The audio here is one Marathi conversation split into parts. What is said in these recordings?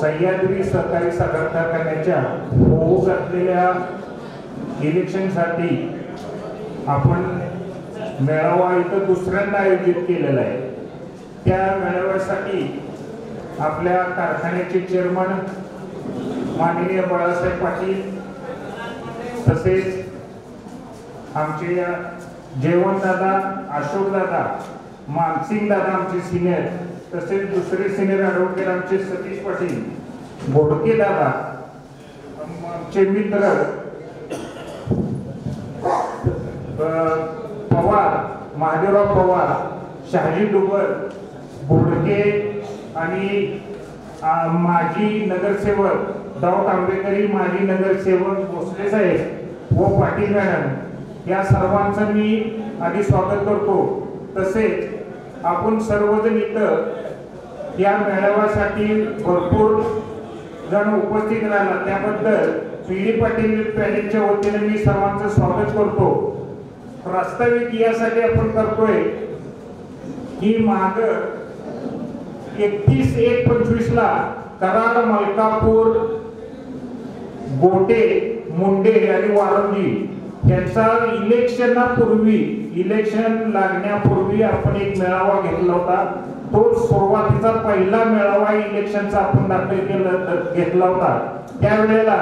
सह्याद्री सहकारी साखर कारखान्याच्या होऊ घातलेल्या इलेक्शनसाठी आपण मेळावा इथं दुसऱ्यांदा आयोजित केलेला आहे। त्या मेळाव्यासाठी आपल्या कारखान्याचे चेअरमन माननीय बाळासाहेब पाटील, तसेच आमचे जयवंत दादा, अशोक दादा, मानसिंग दादा आमचे सिनियर, तसेच दुसरे सिनियर ॲडव्होकेट आमचे सतीश पाटील, बोडके दादा, आमचे मित्र पवार, महादेवराव पवार, शहाजी डुबर, बोडके आणि माजी नगरसेवक दाऊद आंबेकरी, माजी नगरसेवक भोसले साहेब व पाटील मॅडम, या सर्वांचं मी आधी स्वागत करतो। तसेच आपण सर्वजण इथं या मेळाव्यासाठी भरपूर जण उपस्थित राहिला त्याबद्दल पीडी पाटील पॅनेलच्या वतीने मी सर्वांचं स्वागत करतो। प्रास्ताविक यासाठी आपण करतोय की माग 31/1/25 ला कराड, मलकापूर, गोटे, मुंडे आणि वारंगी यांचा इलेक्शन लागण्यापूर्वी आपण एक मेळावा घेतला होता। तो सुरुवातीचा पहिला मेळावा इलेक्शनचा आपण घेतला होता। त्यावेळेला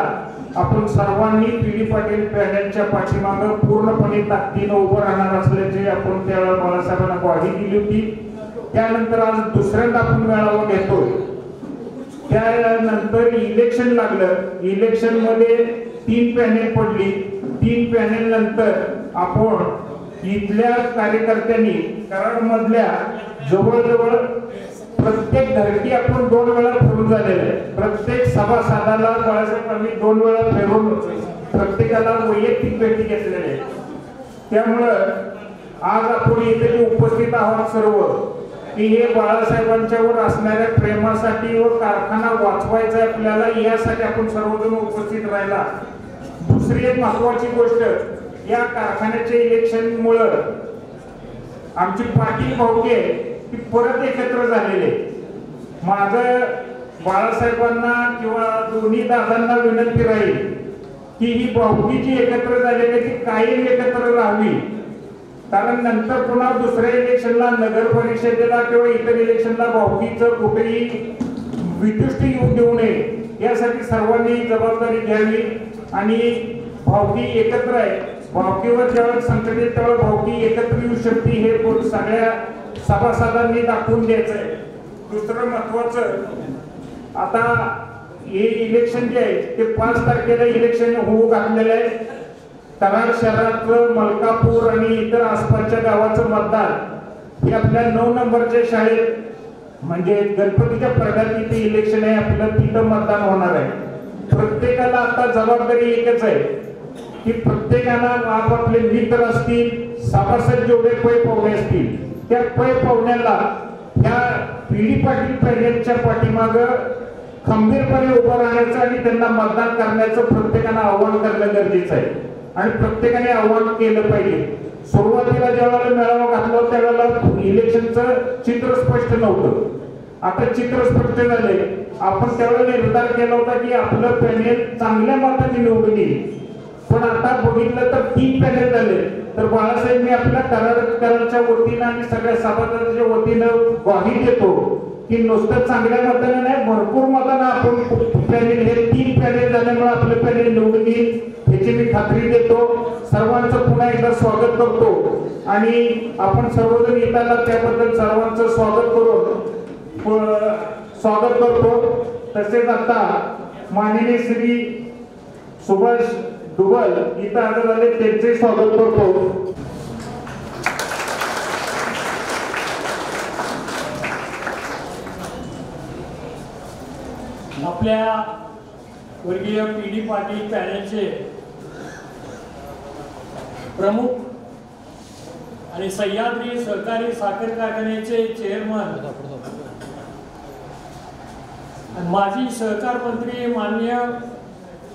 आपण सर्वांनी पीडी पाटील पॅनेलच्या पाठीमागे पूर्णपणे ताकदीने उभं राहणार असल्याचे आपण त्यावेळेला बाळासाहेबांना ग्वाही दिली होती। त्यानंतर आज दुसऱ्यांदा आपण मेळावा घेतोय। त्यानंतर इलेक्शन लागलं, इलेक्शन मध्ये 3 पॅनेल पडली। 3 पॅनेल नंतर आपण इथल्या कार्यकर्त्यांनी कराड मधल्या जवळजवळ प्रत्येक धरती आपण 2 वेळा फिरून झालेले आहे। प्रत्येक सभासदाला बाळासाहेब आम्ही 2 वेळा फिरून प्रत्येकाला वैयक्तिक भेटी घेतलेल्या आहे। त्यामुळं आज आपण इथे जे उपस्थित आहोत सर्व की हे बाळासाहेबांच्यावर असणाऱ्या प्रेमासाठी व कारखाना वाचवायचा आपल्याला, यासाठी आपण सर्वजण उपस्थित राहिला। दुसरी एक महत्वाची गोष्ट, या कारखान्याच्या इलेक्शनमुळे आमची पाटील भाऊके ती परत एकत्र झालेले। माझं बाळासाहेबांना किंवा दोन्ही दादांना विनंती राहील की ही भाऊकी जी एकत्र झालेली ती कायम एकत्र राहावी, कारण नंतर पुन्हा दुसऱ्या इलेक्शनला, नगर परिषदेला किंवा इतर इलेक्शनला भाऊकीचं कुठेही विदुष्टी येऊ देऊ नये, यासाठी सर्वांनी जबाबदारी घ्यावी। आणि भाऊकी एकत्र आहे, भाऊकीवर ज्यावेळेस संकट येईल त्यावेळेस भाऊकी एकत्र येऊ शकते हे सगळ्या सभासदांनी दाखवून द्यायचंय। दुसरं महत्वाचं, आता हे इलेक्शन जे आहे ते 5 तारखेला इलेक्शन होऊ घातलेलं आहे। कराड शहरातलं, मलकापूर आणि इतर आसपासच्या गावाचं मतदान हे आपल्या 9 नंबरच्या शाळेत म्हणजे गणपतीच्या पडद्यात तिथे इलेक्शन आहे, आपलं तिथं मतदान होणार आहे। प्रत्येकाला आता जबाबदारी एकच आहे की प्रत्येकाला आपापले मित्र असतील, सभासद जेवढे पै पाहुणे असतील त्या पै पाहुण्याला ह्या पीडी पाटील पॅनेलच्या पाठीमाग खंबीरपणे उभं राहण्याचं आणि त्यांना मतदान करण्याचं प्रत्येकानं आव्हान करणं गरजेचं आहे आणि प्रत्येकाने आव्हान केलं पाहिजे। सुरुवातीला ज्यावेळेला मेळावा घातला त्यावेळेला इलेक्शनचं चित्र स्पष्ट नव्हतं, आता चित्र स्पष्ट झालंय। आपण त्यावेळेला निर्धार केला होता की आपलं पॅनेल चांगल्या मताने निवडून येईल, पण आता बघितलं तर 3 पॅनेल झाले। तर बाळासाहेब मी आपल्या कराडच्या वतीनं आणि सगळ्या सभासदांच्या वतीनं ग्वाही देतो की नुसतं चांगल्या मताने नाही, भरपूर मताने आपण पॅनेल हे 3 पॅनेल झाल्यामुळे आपलं पॅनेल निवडून येईल याची मी खात्री देतो। सर्वांचं पुन्हा एकदा स्वागत करतो आणि आपण सर्वजण येताना त्याबद्दल सर्वांचं स्वागत करतो। तसेच आता माननीय श्री सुभाष डुबल इथं आले झाले, त्यांचे स्वागत करतो। आपल्या वर्गीय पीडी पाटील पॅनेलचे प्रमुख आणि सह्याद्री सहकारी साखर कारखान्याचे चेअरमन माजी सहकार मंत्री माननीय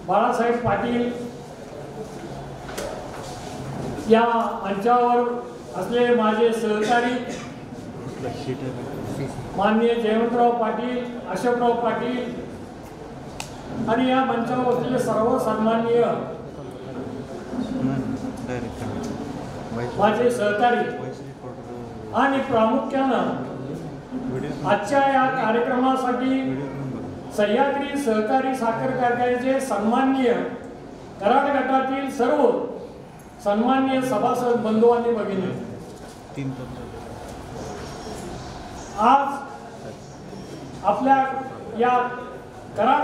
बाळासाहेब पाटील, या मंचावर असलेले माझे सहकारी माननीय जयवंतराव पाटील, अशोकराव पाटील, आणि या मंचावर असलेले सर्व सन्माननीय माझे सहकारी आणि प्रामुख्यानं आजच्या या कार्यक्रमासाठी सह्याद्री सहकारी साखर कारखान्याचे सन्माननीय कराड गटातील सर्व सन्माननीय सभासद बंधू आणि भगिनी, आज आपल्या या कराड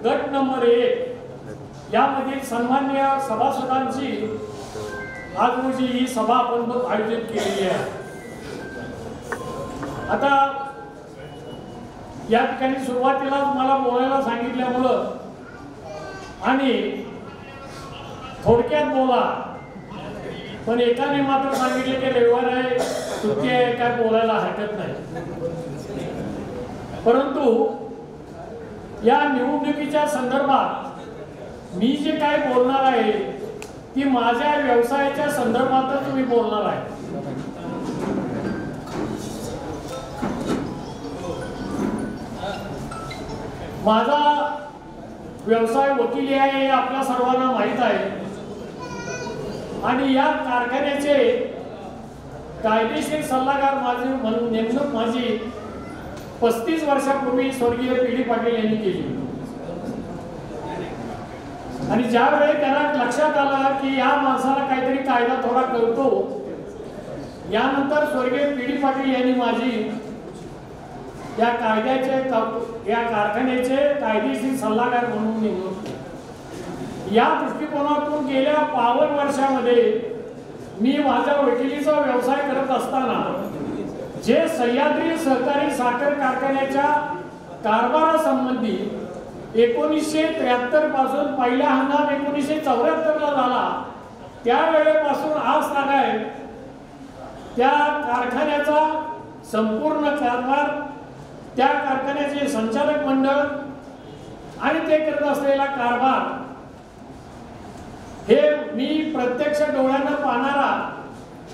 गट नंबर 1 यामधील सन्माननीय सभासदांची आज रोजी ही सभा आपण आयोजित केलेली आहे. आता या ठिकाणी सुरुवातीला मला बोलायला सांगितल्यामुळं आणि थोडक्यात बोला, पण एकाने मात्र सांगितले की रविवार आहे, सुट्टी आहे, काय बोलायला हरकत नाही. परंतु या निवडणुकीच्या संदर्भात मी जे काय बोलणार आहे ती माझ्या व्यवसायाच्या संदर्भातच मी बोलणार आहे. माझा व्यवसाय वकिली आहे हे आपल्या सर्वांना माहीत आहे आणि या कारखान्याचे कायदेशीर सल्लागार नेमणूक माझी 35 वर्षापूर्वी स्वर्गीय पी.डी. पाटील यांनी केली. आणि ज्या वेळी त्यांना लक्षात आलं की या माणसाला काहीतरी कायदा थोडा कळतो, यानंतर स्वर्गीय पी.डी. पाटील यांनी माझी या कारखान्याचे कायदेशीर सल्लागार म्हणून नेमणूक. या दृष्टिकोनातून गेल्या 52 वर्षामध्ये मी माझ्या वकिलीचा व्यवसाय करत असताना जे सह्याद्री सहकारी साखर कारखान्याच्या कारभारासंबंधी 1973 पासून पहिला हंगाम 1974 ला झाला, त्यावेळेपासून आज तागाय त्या कारखान्याचा संपूर्ण कारभार, त्या कारखान्याचे संचालक मंडळ आणि ते करत असलेला कारभार हे मी प्रत्यक्ष डोळ्यानं पाहणारा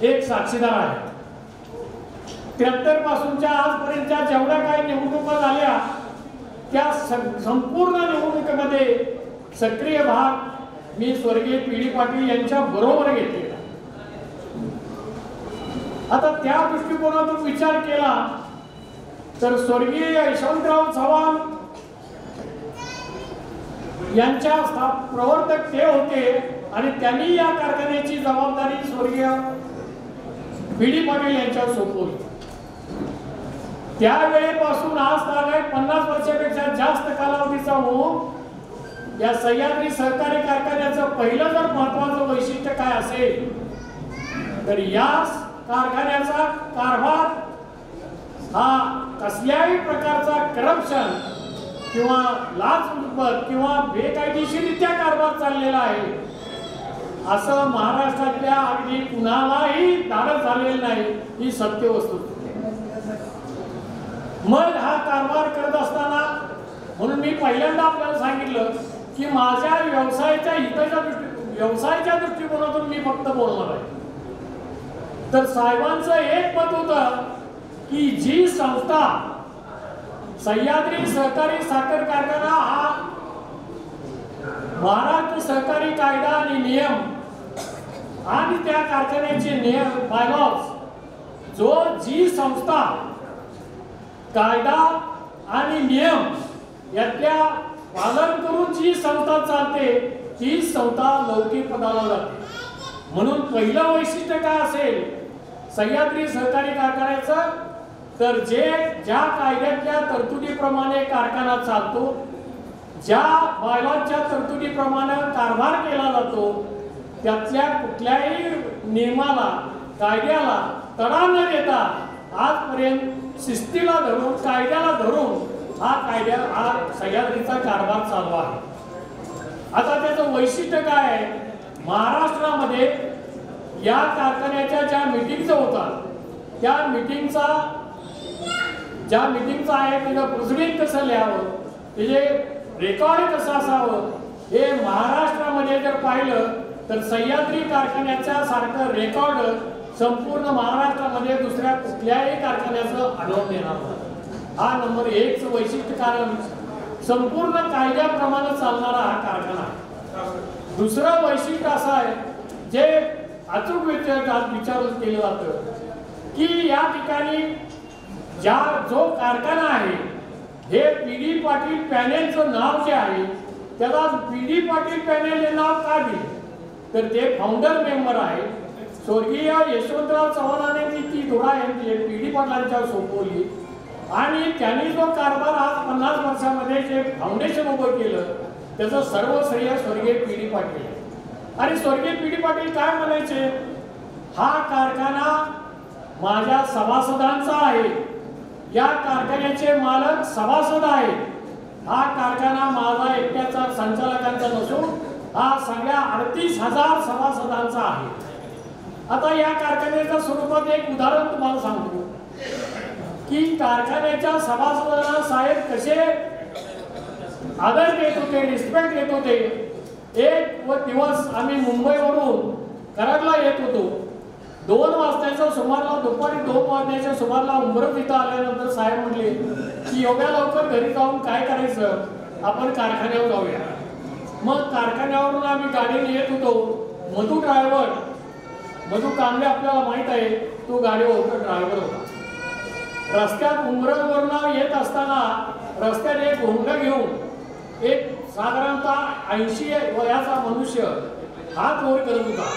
एक साक्षीदार आहे. 73 पासूनच्या आजपर्यंतच्या जेवढ्या काही निवडणुका झाल्या त्या संपूर्ण निवडणुकीमध्ये सक्रिय भाग मी स्वर्गीय पी.डी. पाटील यांच्या बरोबर घेतलेला. आता त्या दृष्टिकोनातून विचार केला तर स्वर्गीय यशवंतराव चव्हाण यांच्या प्रवर्तक ते होते आणि त्यांनी या कारखान्याची जबाबदारी स्वर्गीय पी.डी. पाटील यांच्यावर सोपवली. त्यावेळेपासून आज तागाय 50 वर्षापेक्षा जास्त कालावधीचा होऊन या सह्याद्री सहकारी कारखान्याचं पहिलं जर महत्वाचं वैशिष्ट्य काय असेल तर या कारखान्याचा कारभार हा कसल्याही प्रकारचा करप्शन किंवा लाचलुचपत किंवा बेकायदेशीरित्या कारभार चाललेला आहे असं महाराष्ट्रातल्या अगदी कुणालाही धाडस झालेलं नाही, ही सत्य वस्तू. मग हा कारभार करत असताना म्हणून मी पहिल्यांदा आपल्याला सांगितलं की माझ्या व्यवसायाच्या दृष्टिकोनातून मी फक्त बोलणार आहे. तर साहेबांचं एक मत होतं की जी संस्था सह्याद्री सहकारी साखर कारखाना हा महाराष्ट्र सहकारी कायदा आणि नियम आणि त्या कारखान्याचे नियम बायलॉज जी संस्था कायदा आणि नियम यातल्या पालन करून जी संस्था चालते ती संस्था लौकिक पदाला जाते. म्हणून पहिलं वैशिष्ट्य काय असेल सह्याद्री सहकारी कारखान्याचं तर ज्या कायद्यातल्या तरतुदीप्रमाणे कारखाना चालतो, ज्या बायलॉजच्या तरतुदीप्रमाणे कारभार केला जातो, त्यातल्या कुठल्याही नियमाला कायद्याला तडा न देता आजपर्यंत शिस्तीला धरून कायद्याला धरून हा सह्याद्रीचा कारभार चालू आहे. आता त्याचं वैशिष्ट्य काय आहे, महाराष्ट्रामध्ये या कारखान्याच्या ज्या मीटिंग्स होतात त्या मीटिंगचा आहे त्याचं प्रोसिडिंग कसं लिहावं, त्याचे रेकॉर्ड कसं असावं, हे महाराष्ट्रामध्ये जर पाहिलं तर सह्याद्री कारखान्याच्या सारखं रेकॉर्ड संपूर्ण महाराष्ट्रामध्ये दुसऱ्या कुठल्याही कारखान्याचं आढळून येणार नाही. हा नंबर 1चं वैशिष्ट्य. कारण संपूर्ण कायद्याप्रमाणे चालणारा हा कारखाना आहे। दुसरं वैशिष्ट्य असं आहे जे अचूक विचार केलं जातं की या ठिकाणी जो कारखाना आहे हे पी.डी. पाटील पॅनेलचं नाव जे आहे त्याला पी.डी. पाटील पॅनेल हे नाव का दिले तर ते फाउंडर मेंबर आहे स्वर्गीय यशवंतराव चव्हाणांनी ती धुरा पी.डी. पाटलांच्यावर सोपवली आणि त्यांनी जो कारभार आज 50 वर्षामध्ये जे फाउंडेशन उभं केलं त्याचं सर्व श्रेय स्वर्गीय पी.डी. पाटील आहे। आणि स्वर्गीय पी.डी. पाटील काय म्हणायचे हा कारखाना माझ्या सभासदांचा आहे, या कारखान्याचे मालक सभासद आहेत, हा कारखाना माझा एकट्याचा संचालकांचा नसून हा सगळ्या 38,000 सभासदांचा आहे। आता या कारखान्याच्या स्वरूपात एक उदाहरण तुम्हाला सांगतो की कारखान्याच्या सभासदांना साहेब कसे आदर देत होते, रिस्पेक्ट देत होते। एक दिवस आम्ही मुंबईवरून कराडला येत होतो, 2 वाजताच्या सुमाराला दुपारी 2 वाजण्याच्या सुमाराला उंबरठ इथं आल्यानंतर साहेब म्हटले की एवढ्या लवकर घरी जाऊन काय करायचं, आपण कारखान्यावर जाऊया। मग कारखान्यावरून आम्ही गाडीने येत होतो, मधू ड्रायव्हर मधू कांबळे आपल्याला माहित आहे तो गाडीवर ड्रायव्हर होता। रस्त्यात उंबरठवरून येत असताना रस्त्यात एक घोंगडा घेऊन एक साधारणतः 80 वयाचा मनुष्य हात वर करत होता।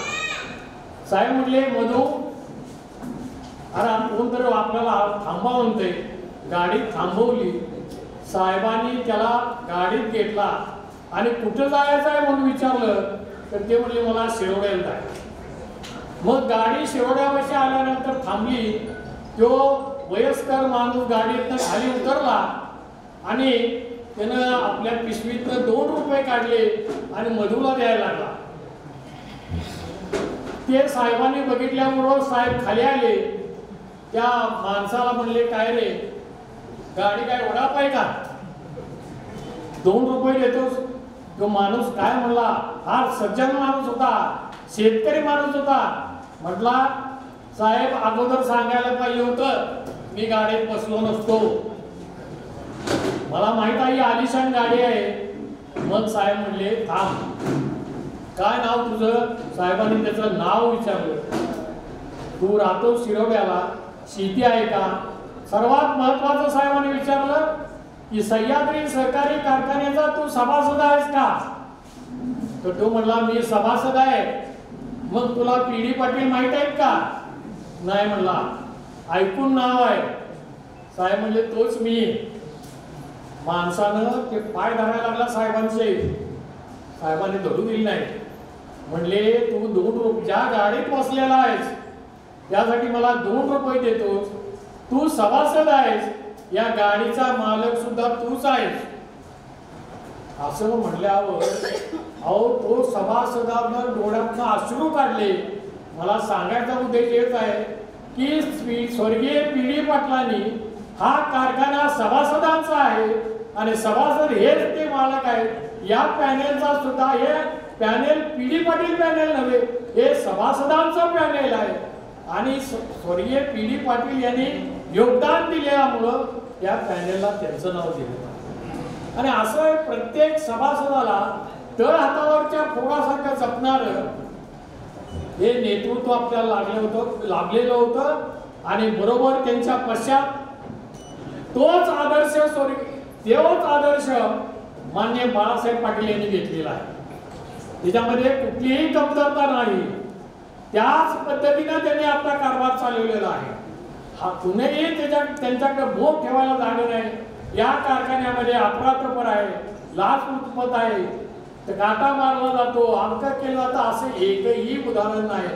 साहेब म्हटले मधू अरे कोणतरी आपल्याला थांबा म्हणते, गाडी थांबवली, साहेबांनी त्याला गाडीत घेतला आणि कुठं जायचं आहे म्हणून विचारलं तर ते म्हणले मला शिरोड्याला जायचं। मग गाडी शिरोड्यापाशी आल्यानंतर थांबली, तो वयस्कर माणूस गाडीतनं खाली उतरला आणि त्यानं आपल्या पिशवीतनं 2 रुपये काढले आणि मधूला द्यायला लागला। ते साहेबांनी बघितल्यामुळं साहेब खाली आले, त्या माणसाला म्हणले काय रे गाडी काय वडाप आहे का, 2 रुपये देतोस। तो माणूस काय म्हणला, हा सज्जन माणूस होता, शेतकरी माणूस होता, म्हटला साहेब अगोदर सांगायला पाहिजे होतं, मी गाडीत बसलो नसतो, मला माहित आहे आलिशान गाडी आहे। मग साहेब म्हणले थांब, काय नाव तुझं, साहेबांनी त्याचं नाव विचारलं, तू राहतो शिरोड्याला, शेती आहे का, सर्वात महत्वाचं साहेबांनी विचारलं की सह्याद्री सहकारी कारखान्याचा तू सभासद आहेस का, तर तो म्हणला मी सभासद आहे। मग तुला पी.डी. पाटील माहित आहेत का, नाही म्हणला, ऐकून नाव आहे। साहेब म्हणले तोच मी। माणसानं ते पाय धरायला लागला साहेबांचे, साहेबांनी धरू दिली नाही, म्हणले तू 2 रुपये ज्या गाडीत बसलेला आहेस त्यासाठी मला 2 रुपये देतोस, तू सभासद आहेस, या गाडीचा मालक सुद्धा तूच आहेस। असं म्हटल्यावर अहो तो सभासदानं डोळ्यातनं अश्रू काढले। मला सांगायचा उद्देश येत आहे की स्वर्गीय पी.डी. पाटलांनी हा कारखाना सभासदांचा आहे आणि सभासद हेच ते मालक आहेत। या पॅनेलचा सुद्धा हे पॅनेल पी.डी. पाटील पॅनेल नव्हे, हे सभासदांचं पॅनेल आहे आणि स्वर्गीय पी.डी. पाटील यांनी योगदान दिल्यामुळं या पॅनेलला त्यांचं नाव दिलं। आणि असं प्रत्येक सभासदाला तळ हातावरच्या फोडासारखं जपणारं हे नेतृत्व आपल्याला लाभलेलं होतं आणि बरोबर त्यांच्या पश्चात तोच आदर्श माननीय बाळासाहेब पाटील यांनी घेतलेला आहे। त्याच्यामध्ये कुठलीही कमतरता नाही, त्याच पद्धतीने त्यांनी आपला कारभार चालवलेला आहे। हा कुणीही त्यांच्याकडे बोट ठेवायला जागा नाही। या कारखान्यामध्ये अपराधपर आहे, लाचलुचपत आहे, तर काटा मारला जातो, अंक केला जातो, असे एकही उदाहरण नाही।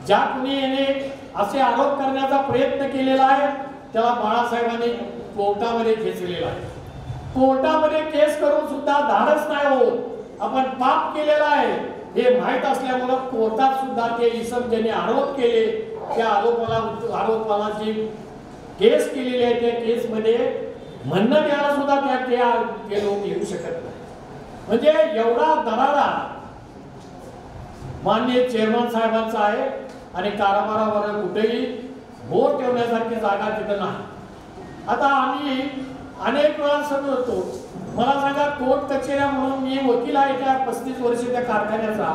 ज्या कुणी याने असे आरोप करण्याचा प्रयत्न केलेला आहे त्याला बाळासाहेबांनी कोर्टामध्ये खेचलेला आहे। कोर्टामध्ये केस करून सुद्धा धाडस नाही होत। आपण पाप केलेला आहे हे माहीत असल्यामुळे कोर्टात सुद्धा ते इसम ज्यांनी आरोप केले त्या आरोपाला जी केस केलेली आहे त्या केसमध्ये म्हणणं द्यायला सुद्धा ते लोक येऊ शकत नाही। म्हणजे एवढा दरारा माननीय चेअरमन साहेबांचा आहे आणि कारभारावर कुठेही बोट ठेवण्यासारखी जागा तिथं नाही। आता आम्ही अनेक वेळा समज होतो. मला सांगा, कोर्ट कचेऱ्या म्हणून मी वकील आहे त्या 35 वर्ष त्या कारखान्याचा,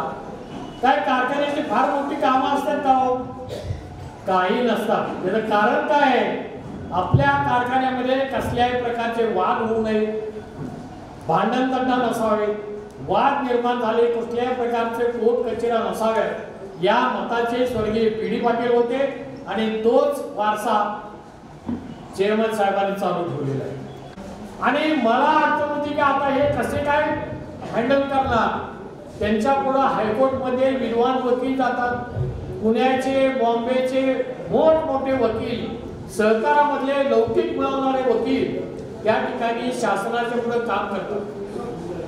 काय कारखान्याची फार मोठी कामं असतात का हो? काही नसतात. त्याचं कारण काय आहे? आपल्या कारखान्यामध्ये कसल्याही प्रकारचे वाद होऊ नये, भांडण तंटा नसावे, वाद निर्माण झाले कुठल्याही प्रकारचे कोर्ट कचेऱ्या नसाव्यात या मताचे स्वर्गीय पी.डी. पाटील होते आणि तोच वारसा चेअरमन साहेबांनी चालू ठेवलेला आहे. आणि मला अडचण होती की आता हे कसे काय हँडल करणार. त्यांच्या पुढे हायकोर्टमध्ये विद्वान वकील जातात, पुण्याचे बॉम्बेचे मोठमोठे वकील, सहकारामधले लौकिक मिळवणारे वकील त्या ठिकाणी शासनाच्या पुढे काम करतात.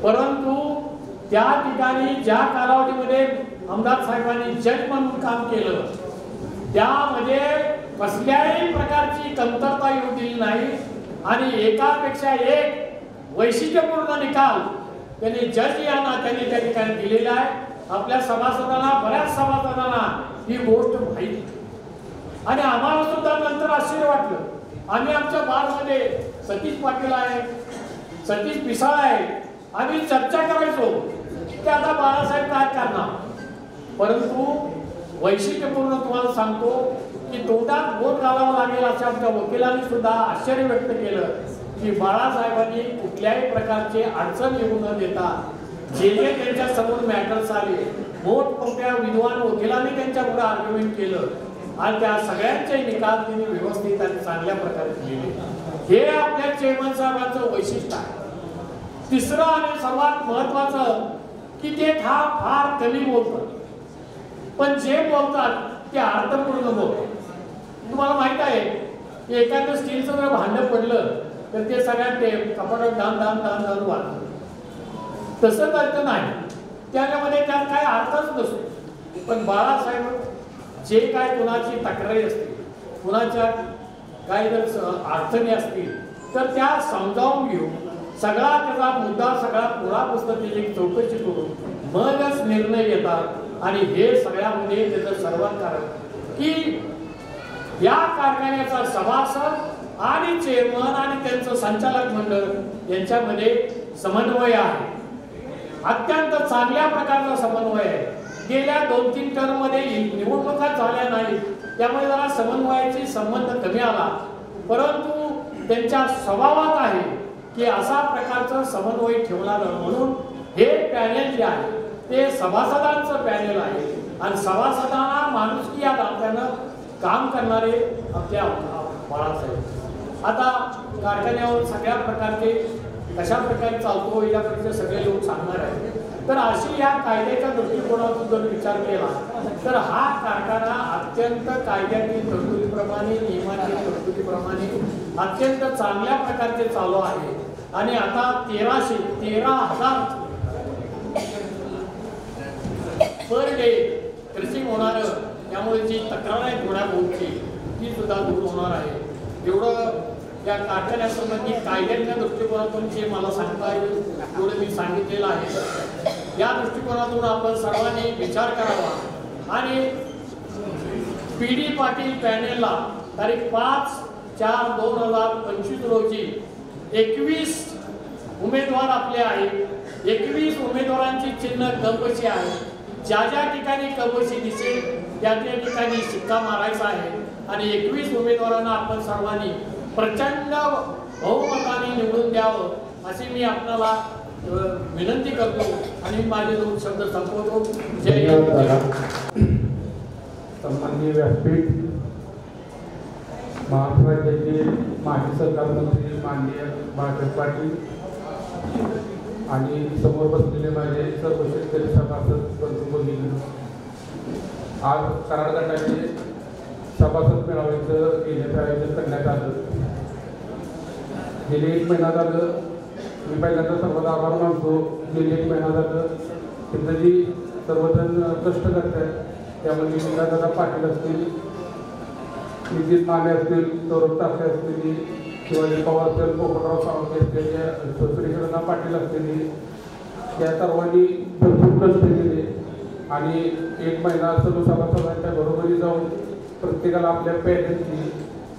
परंतु त्या ठिकाणी ज्या कालावधीमध्ये आमदार साहेबांनी जज म्हणून काम केलं त्यामध्ये कसल्याही प्रकारची कमतरता येऊ दिली नाही आणि एकापेक्षा एक वैशिष्ट्यपूर्ण निकाल त्यांनी जज या नात्याने त्या ठिकाणी दिलेला आहे. आपल्या सभासदांना, बऱ्याच सभासदांना ही गोष्ट माहिती आणि आम्हाला सुद्धा नंतर आश्चर्य वाटलं. आम्ही आमच्या बारमध्ये सतीश पाटील आहे, सतीश पिसाळ आहे, आम्ही चर्चा करायचो की आता बाळासाहेब काय करणार. परंतु वैशिष्ट्यपूर्ण तुम्हाला सांगतो की तोंडात बोट घालावं लागेल अशा आमच्या वकिलांनी सुद्धा आश्चर्य व्यक्त केलं की बाळासाहेबांनी कुठल्याही प्रकारचे अडचण येऊ न देता जे जे त्यांच्या समोर मॅटर्स आले मोठमोठ्या विद्वान वकिलांनी त्यांच्या पुढे आर्ग्युमेंट केलं आणि त्या सगळ्यांचे निकाल त्यांनी व्यवस्थित आणि चांगल्या प्रकारे दिले. हे आपल्या चेअरमन साहेबांचं वैशिष्ट्य आहे. तिसरं आणि सर्वात महत्वाचं की ते फार कमी बोलतात, पण जे बोलतात ते अर्थपूर्ण बोलतात. तुम्हाला माहित आहे एखादं स्टीलचं जर भांडं पडलं तर ते सगळ्यात ते कपाटात दान दान दान दान वाढतं. तसं अर्थ नाही, त्यामध्ये त्यात काय अर्थच नसतो. पण बाळासाहेब जे काय कुणाची तक्रारी असते, कुणाच्या काही जर अडचणी असतील तर त्या समजावून घेऊन सगळा त्याचा मुद्दा सगळा पुरापुस्तक त्याची चौकशी करून मगच निर्णय घेतात. आणि हे सगळ्यामध्ये त्याचं सर्वात कारण की या कारखान्याचा सभासद आणि चेअरमन आणि त्यांचं संचालक मंडळ यांच्यामध्ये समन्वय आहे. अत्यंत चांगल्या प्रकारचा समन्वय आहे. गेल्या 2-3 टर्म मध्ये निवडणुका झाल्या नाही त्यामुळे जरा समन्वयाची संबंध कमी आला, परंतु त्यांच्या स्वभावात आहे की असा प्रकारचा समन्वय ठेवला जातो. म्हणून हे पॅनेल जे आहे ते सभासदांचं पॅनेल आहे आणि सभासदांना माणुसकी या नात्यानं काम करणारे आपल्या बाळासाहेब. आता कारखान्यावर सगळ्या प्रकारचे कशा प्रकारे चालतो याकडचे सगळे लोक सांगणार आहेत. तर अशी या कायद्याच्या दृष्टिकोनातून जर विचार केला तर हा कारखाना अत्यंत कायद्यातील तरतुदीप्रमाणे, नियमातील तरतुदीप्रमाणे अत्यंत चांगल्या प्रकारचे चालू आहे. आणि आता 13,000 पर डे क्रशिंग होणार, त्यामुळे जी तक्रार आहे थोड्या बहुतची ती सुद्धा दूर होणार आहे. एवढं या कारखान्यासंबंधी कायद्याच्या दृष्टिकोनातून जे मला सांगता येईल तेवढं मी सांगितलेलं आहे. या दृष्टिकोनातून आपण सर्वांनी विचार करावा आणि पी.डी. पाटील पॅनेलला तारीख 5/4/2025 रोजी 21 उमेदवार आपले आहेत. 21 उमेदवारांची चिन्ह कपशी आहे. ज्या ज्या ठिकाणी कपशी दिसेल त्या त्या ठिकाणी शिक्का मारायचा आहे आणि 21 उमेदवारांना आपण सर्वांनी प्रचंड बहुमताने निवडून द्यावं अशी मी आपल्याला विनंती करतो आणि माझे 2 शब्द संपवतो. जय सन्माननीय व्यासपीठ, महाराष्ट्र राज्याचे माजी सरकार मंत्री माननीय बाळासाहेब पाटील आणि समोर बसलेले माझे सर्व शेतकरी सभासद बंधू भगिनी, आज कराड गटाचे सभासद मेळाव्याचं घेण्याचं आयोजन करण्यात आलं. गेले 1 महिना झालं मी पहिल्यांदा सर्वांना आभार मानतो. गेले 1 महिना झालं तिथं जी सर्वजण कष्ट करतात त्यामध्ये दादा पाटील असतील, नितीन माने असतील, सौरभ तासे असतील, शिवाजी पवार असतील, पोपटराव सावंत असतील, सुरेशना पाटील असतील, या सर्वांनी भरपूर कष्ट केले आणि 1 महिना सर्व सभासदांच्या बरोबरी जाऊन प्रत्येकाला आपल्या पॅनेलची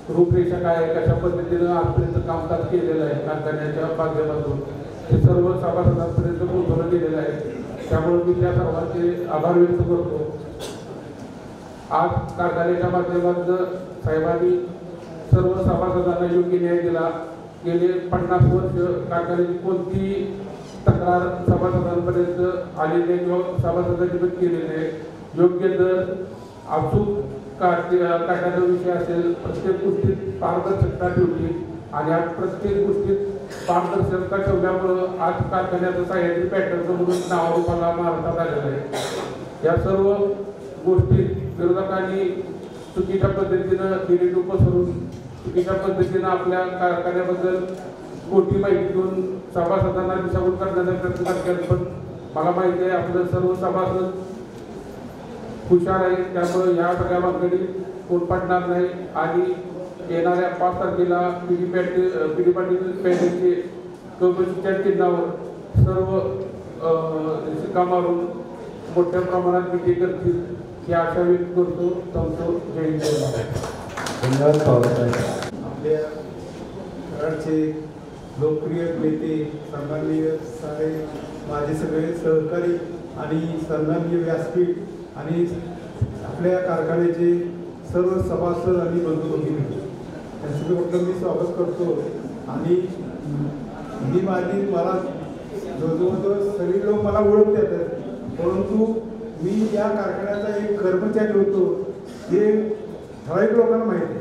रूपरेषा काय आहे, कशा पद्धतीनं आजपर्यंत कामकाज केलेलं आहे कारखान्याच्या माध्यमातून ते सर्व सभासदांपर्यंत पोहोचवलं गेलेलं आहे. त्यामुळे मी त्या सर्वांचे आभार व्यक्त करतो. आज कारखान्याच्या माध्यमातून साहेबांनी सर्व सभासदांना योग्य न्याय दिला. गेले 50 वर्ष कारखान्याची कोणती तक्रार सभासदांपर्यंत आलेली आहे किंवा सभासदांनी पण केलेली आहे. योग्य दर अचूक काढण्याचा विषय असेल, प्रत्येक गोष्टीत पारदर्शकता ठेवली आणि आज प्रत्येक गोष्टीत पारदर्शकता ठेवल्यामुळं आज कारखान्याचं सह्याद्री पॅटर्न म्हणून नावारूपाला महाराष्ट्रात आलेलं आहे. या सर्व गोष्टीत विरोधकांनी चुकीच्या पद्धतीनं निरीक्षण पसरून चुकीच्या पद्धतीनं आपल्या कारखान्याबद्दल खोटी माहिती देऊन सभासदांना दिशाभूल करण्याचा प्रयत्न करतात. पण मला माहिती आहे आपलं सर्व सभासद हुशार आहे, त्यामुळे या सगळ्या भानगडी कोण पडणार नाही. आणि येणाऱ्या 5 तारखेला पिढी पाटील पॅनलचे कौबशीच्या चिन्हावर सर्व शिक्का मारून मोठ्या प्रमाणात विजय करतील ही आशा व्यक्त करतो. तुमचं जय हिंद. धन्यवाद. आपल्या कराडचे लोकप्रिय नेते सन्माननीय सारे माझे सगळे सहकारी आणि सन्माननीय व्यासपीठ आणि आपल्या कारखान्याचे सर्व सभासद आणि बंधू भगिनी त्यांचं मी स्वागत करतो. आणि ही मला जवळजवळ सगळे लोक मला ओळखतात, परंतु मी या कारखान्याचा एक कर्मचारी होतो हे ठराविक लोकांना माहीत आहे.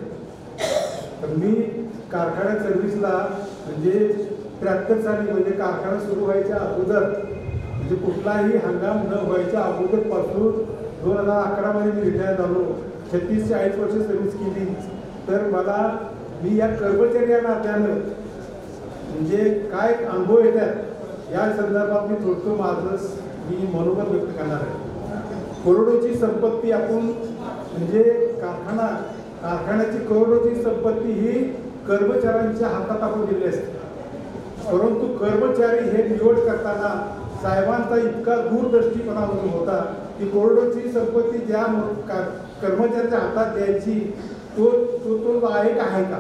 तर मी कारखान्यात सर्व्हिसला म्हणजे 73 साली म्हणजे कारखाना सुरू व्हायच्या अगोदर म्हणजे कुठलाही हंगाम न व्हायच्या अगोदरपासून 2011 मध्ये मी रिटायर झालो. 36-40 वर्ष सर्व्हिस केली. तर मी या कर्मचारी या नात्यानं म्हणजे काय अनुभव येतात या संदर्भात मी थोडं मी मनोगत व्यक्त करणार आहे. करोडोची संपत्ती आपण म्हणजे कारखान्याची करोडोची संपत्ती ही कर्मचाऱ्यांच्या हातात आपण दिली असते, परंतु कर्मचारी हे निवड करताना साहेबांचा इतका दूरदृष्टीपणा होता की करोडोची संपत्ती ज्या कर्मचाऱ्याच्या हातात द्यायची तो लायक आहे का,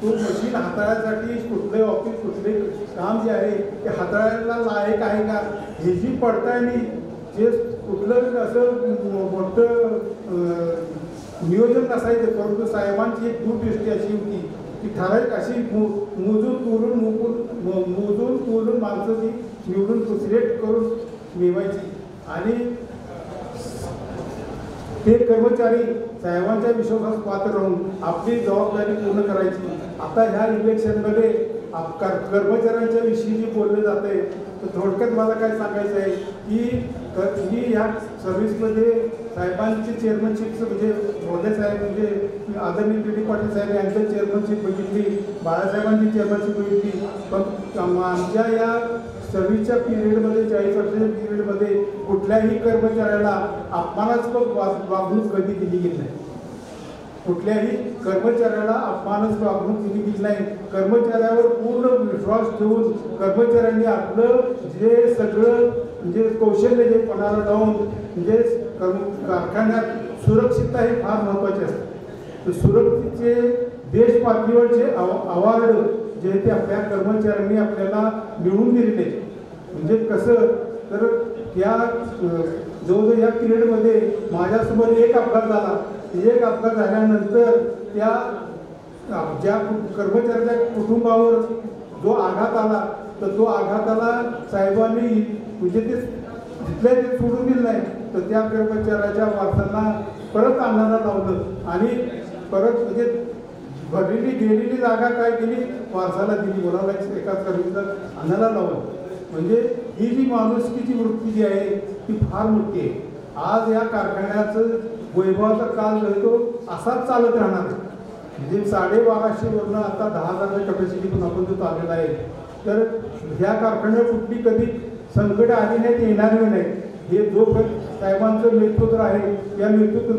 तो मशीन हाताळण्यासाठी कुठले ऑफिस कुठले काम जे आहे ते हाताळायला लायक आहे का हे जी पडताळणी जे कुठलं असं मोठं नियोजन नसायचं, परंतु साहेबांची एक दूरदृष्टी अशी होती की ठराविक अशी मोजून तोलून माणसं ती निवडून सिलेक्ट करून मिळवायची आणि ते कर्मचारी साहेबांच्या विश्वासास पात्र राहून आपली जबाबदारी पूर्ण करायची. आता ह्या इलेक्शनमध्ये कर्मचाऱ्यांच्या विषयी जे बोलले जाते तर थोडक्यात मला काय सांगायचं आहे की ह्या सर्व्हिसमध्ये साहेबांची चेअरमनशिप म्हणजे मोदी साहेब म्हणजे आदरणीय पी डी पाटील साहेब यांचं चेअरमनशिप बघितली, बाळासाहेबांची चेअरमनशिप बघितली, पण आमच्या या सर्व्हिसच्या पिरियडमध्ये 40 वर्षाच्या पिरियडमध्ये कुठल्याही कर्मचाऱ्याला अपमानास्पद वागणूक कधी दिली गेली नाही. कुठल्याही कर्मचाऱ्याला अपमानास्पद वागणूक दिली गेली नाही. कर्मचाऱ्यावर पूर्ण विश्वास ठेवून कर्मचाऱ्यांनी आपलं जे सगळं म्हणजे कौशल्य जे पणाला लावून म्हणजे कारखान्यात सुरक्षितता ही फार महत्त्वाची असते. तर सुरक्षेचे देश पातळीवरचे अवॉर्ड जे ते आपल्या कर्मचाऱ्यांनी आपल्याला मिळवून दिलेले म्हणजे कसं तर त्या जवळजवळ या पिरियडमध्ये माझ्यासोबत एक अपघात झाला. एक अपघात झाल्यानंतर त्या ज्या कर्मचाऱ्याच्या कुटुंबावर जो आघात आला तर तो आघाताला साहेबांनी म्हणजे ते जिथल्या ते सोडून दिलं नाही तर त्या कर्मचाऱ्याच्या वारसांना परत आणायला लावलं आणि परत म्हणजे भरलेली गेलेली जागा काय केली वारसाला दिली, कोणाला एका सर्व्हिसला आणायला लावलं. म्हणजे ही जी माणुसकीची वृत्ती जी आहे ती फार मोठी आहे. आज या कारखान्याचं वैभवाचा काल जो आहे तो असाच चालत राहणार आहे. म्हणजे 1250 वरनं आता 10,000 कॅपॅसिटी पण आपण जो चाललेला आहे. तर ह्या कारखान्यात कुठली कधी संकट आली नाही, ते येणार नाही. हे जोपर्यंत साहेबांचं नेतृत्व आहे या नेतृत्व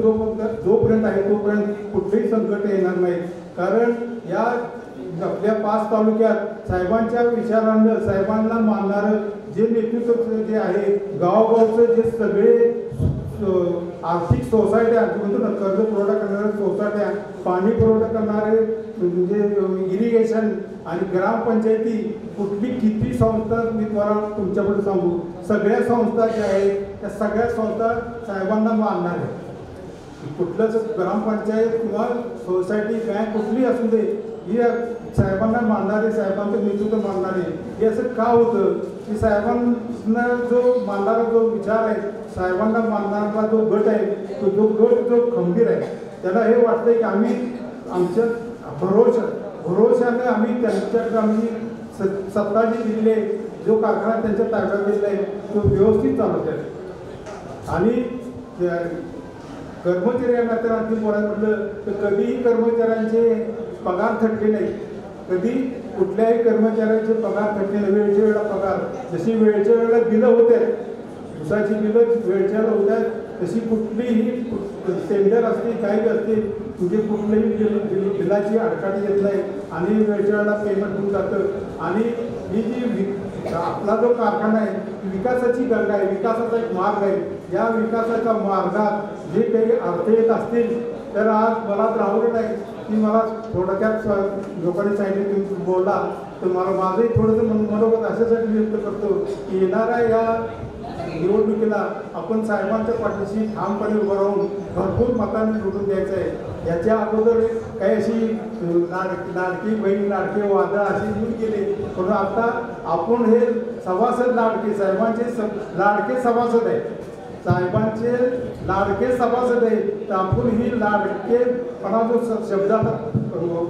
जोपर्यंत आहे तोपर्यंत कुठलेही संकट येणार नाही. कारण या आपल्या 5 तालुक्यात साहेबांच्या विचारांना साहेबांना मानणारं जे नेतृत्व जे आहे गावोगावचं जे सगळे आर्थिक सोसायट्या म्हणतो ना, कर्ज पुरवठा करणाऱ्या सोसायट्या, पाणी पुरवठा करणारे म्हणजे इरिगेशन आणि ग्रामपंचायती, कुठली किती संस्था मी तुम्हाला तुमच्याकडे सांगू, सगळ्या संस्था ज्या आहेत त्या सगळ्या संस्था साहेबांना मानणार आहे. कुठलंच ग्रामपंचायत किंवा सोसायटी बँक कुठली असू दे, ही साहेबांना मानणारे, साहेबांचं नेतृत्व मानणारे. हे असं का होतं की साहेबांना जो मानणारा जो विचार आहे, साहेबांना मानणारा जो गट आहे, तो जो गट जो खंबीर आहे, त्याला हे वाटतंय की आम्ही आमच्या भरोशाने आम्ही त्यांच्याकडे आम्ही सत्ता जी दिलेली आहे, जो कारखाना त्यांच्या ताब्यात दिलेला आहे तो व्यवस्थित चालवत आहे. आणि कर्मचाऱ्यांना तर आणखी बोलायला म्हटलं तर कधीही कर्मचाऱ्यांचे पगार थटले नाही, कधी कुठल्याही कर्मचाऱ्यांचे पगार थटले नाही. वेळच्या वेळेला पगार, जशी वेळच्या वेळेला बिलं होत आहेत, दिवसाची बिलं वेळच्या वेळेला होत आहेत, तशी कुठलीही टेंडर असते काही असते म्हणजे कुठल्याही बिलाची अडकाठी येत नाही आणि वेळच्या वेळेला पेमेंट होऊन जातं. आणि ही जी आपला जो कारखाना आहे विकासाची गंगा आहे, विकासाचा एक मार्ग आहे. या विकासाच्या मार्गात जे काही अर्थ येत असतील तर आज मला तर आवडत आहे की मला थोडक्यात लोकांनी सांगितलं तुम्ही बोलला तर मला माझंही थोडंसं मनोगत अशासाठी व्यक्त करतो की येणाऱ्या या निवडणुकीला आपण साहेबांच्या पाठीशी ठामपणे उभं राहून भरपूर मतांनी निवडून द्यायचं आहे. याच्या अगोदर काही अशी लाडकी बहीण लाडके वादा अशी येऊन गेले, पण आता आपण हे सभासद लाडके साहेबांचे लाडके सभासद आहे, साहेबांचे लाडके सभासद आहे. तर आपण ही लाडकेपणा जो शब्दाचा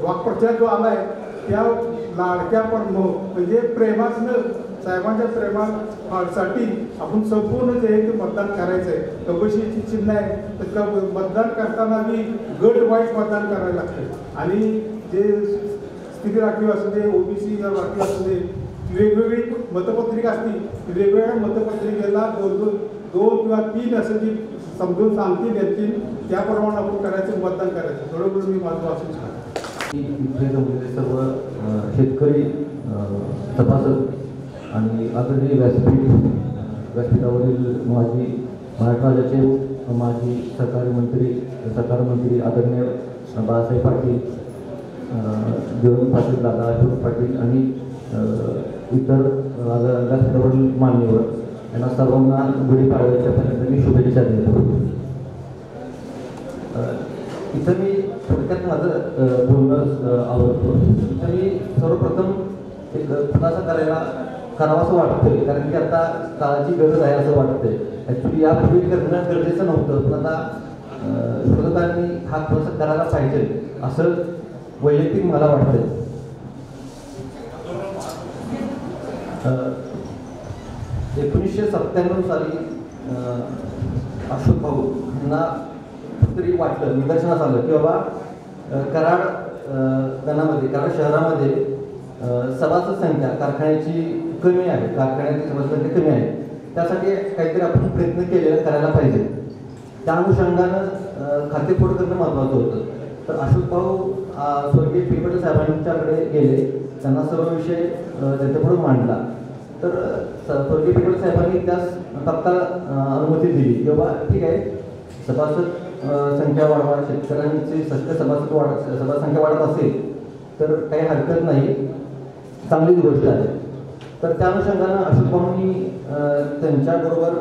वाक्प्रचार जो आला आहे त्या लाडक्यापण म्हणजे प्रेमातनं साहेबांच्या प्रेमासाठी आपण संपूर्ण जे आहे ते मतदान करायचं आहे. कबशीची चिन्ह आहे तर मतदान करताना बी गट वाईज मतदान करायला लागतं. आणि जे स्थिती राखीव असू दे, ओबीसी राखीव असू दे, वेगवेगळी मतपत्रिका असतील, वेगवेगळ्या मतपत्रिकेला दोन किंवा तीन असं जी समजून सांगतील येतील त्याप्रमाणे आपण करायचं, मतदान करायचं. थोडं मी माझं वाचून सांगतो. इथे जमलेले सर्व शेतकरी सभासद आणि आदरणीय व्यासपीठावरील माजी महाराष्ट्र राज्याचे माजी सहकार मंत्री आदरणीय बाळासाहेब पाटील, देवेंद्र पाटील, दादा अशोक पाटील आणि इतर व्यासपीठावरील मान्यवर यांना सर्वांना गुढीपाडव्याच्या पर्यंत मी शुभेच्छा देतो. इथं मी थोडक्यात माझं बोलणं आवडतो. इथं मी सर्वप्रथम एक खुलासा करावासं वाटतंय, कारण की आता काळाची गरज आहे असं वाटतंय. ॲक्च्युली यापूर्वी करणं गरजेचं नव्हतं, पण आता विरोधकांनी हा खुलासा करायला पाहिजे असं वैयक्तिक मला वाटतंय. 1997 साली अशोक भाऊ यांना तरी वाटलं, निदर्शनास आलं की बाबा कराड कराड शहरामध्ये सभासद संख्या कारखान्याची कमी आहे, कारखान्याची सभासद संख्या कमी आहे, त्यासाठी काहीतरी आपण प्रयत्न करायला पाहिजे. त्या अनुषंगानं खातेफोड करणं महत्त्वाचं होतं. तर अशोक भाऊ स्वर्गीय पी. पटेल साहेबांच्याकडे गेले, त्यांना सर्व विषय त्यांच्यापुढे मांडला. तर स्वर्गीय पी. पटेल साहेबांनी त्यास तत्काळ अनुमती दिली की बाबा ठीक आहे, सभासद संख्या वाढवा, शेतकऱ्यांची सभासद संख्या वाढत असेल तर काही हरकत नाही, चांगलीच गोष्ट आहे. तर त्या अनुषंगानं अशोक भाऊंनी त्यांच्याबरोबर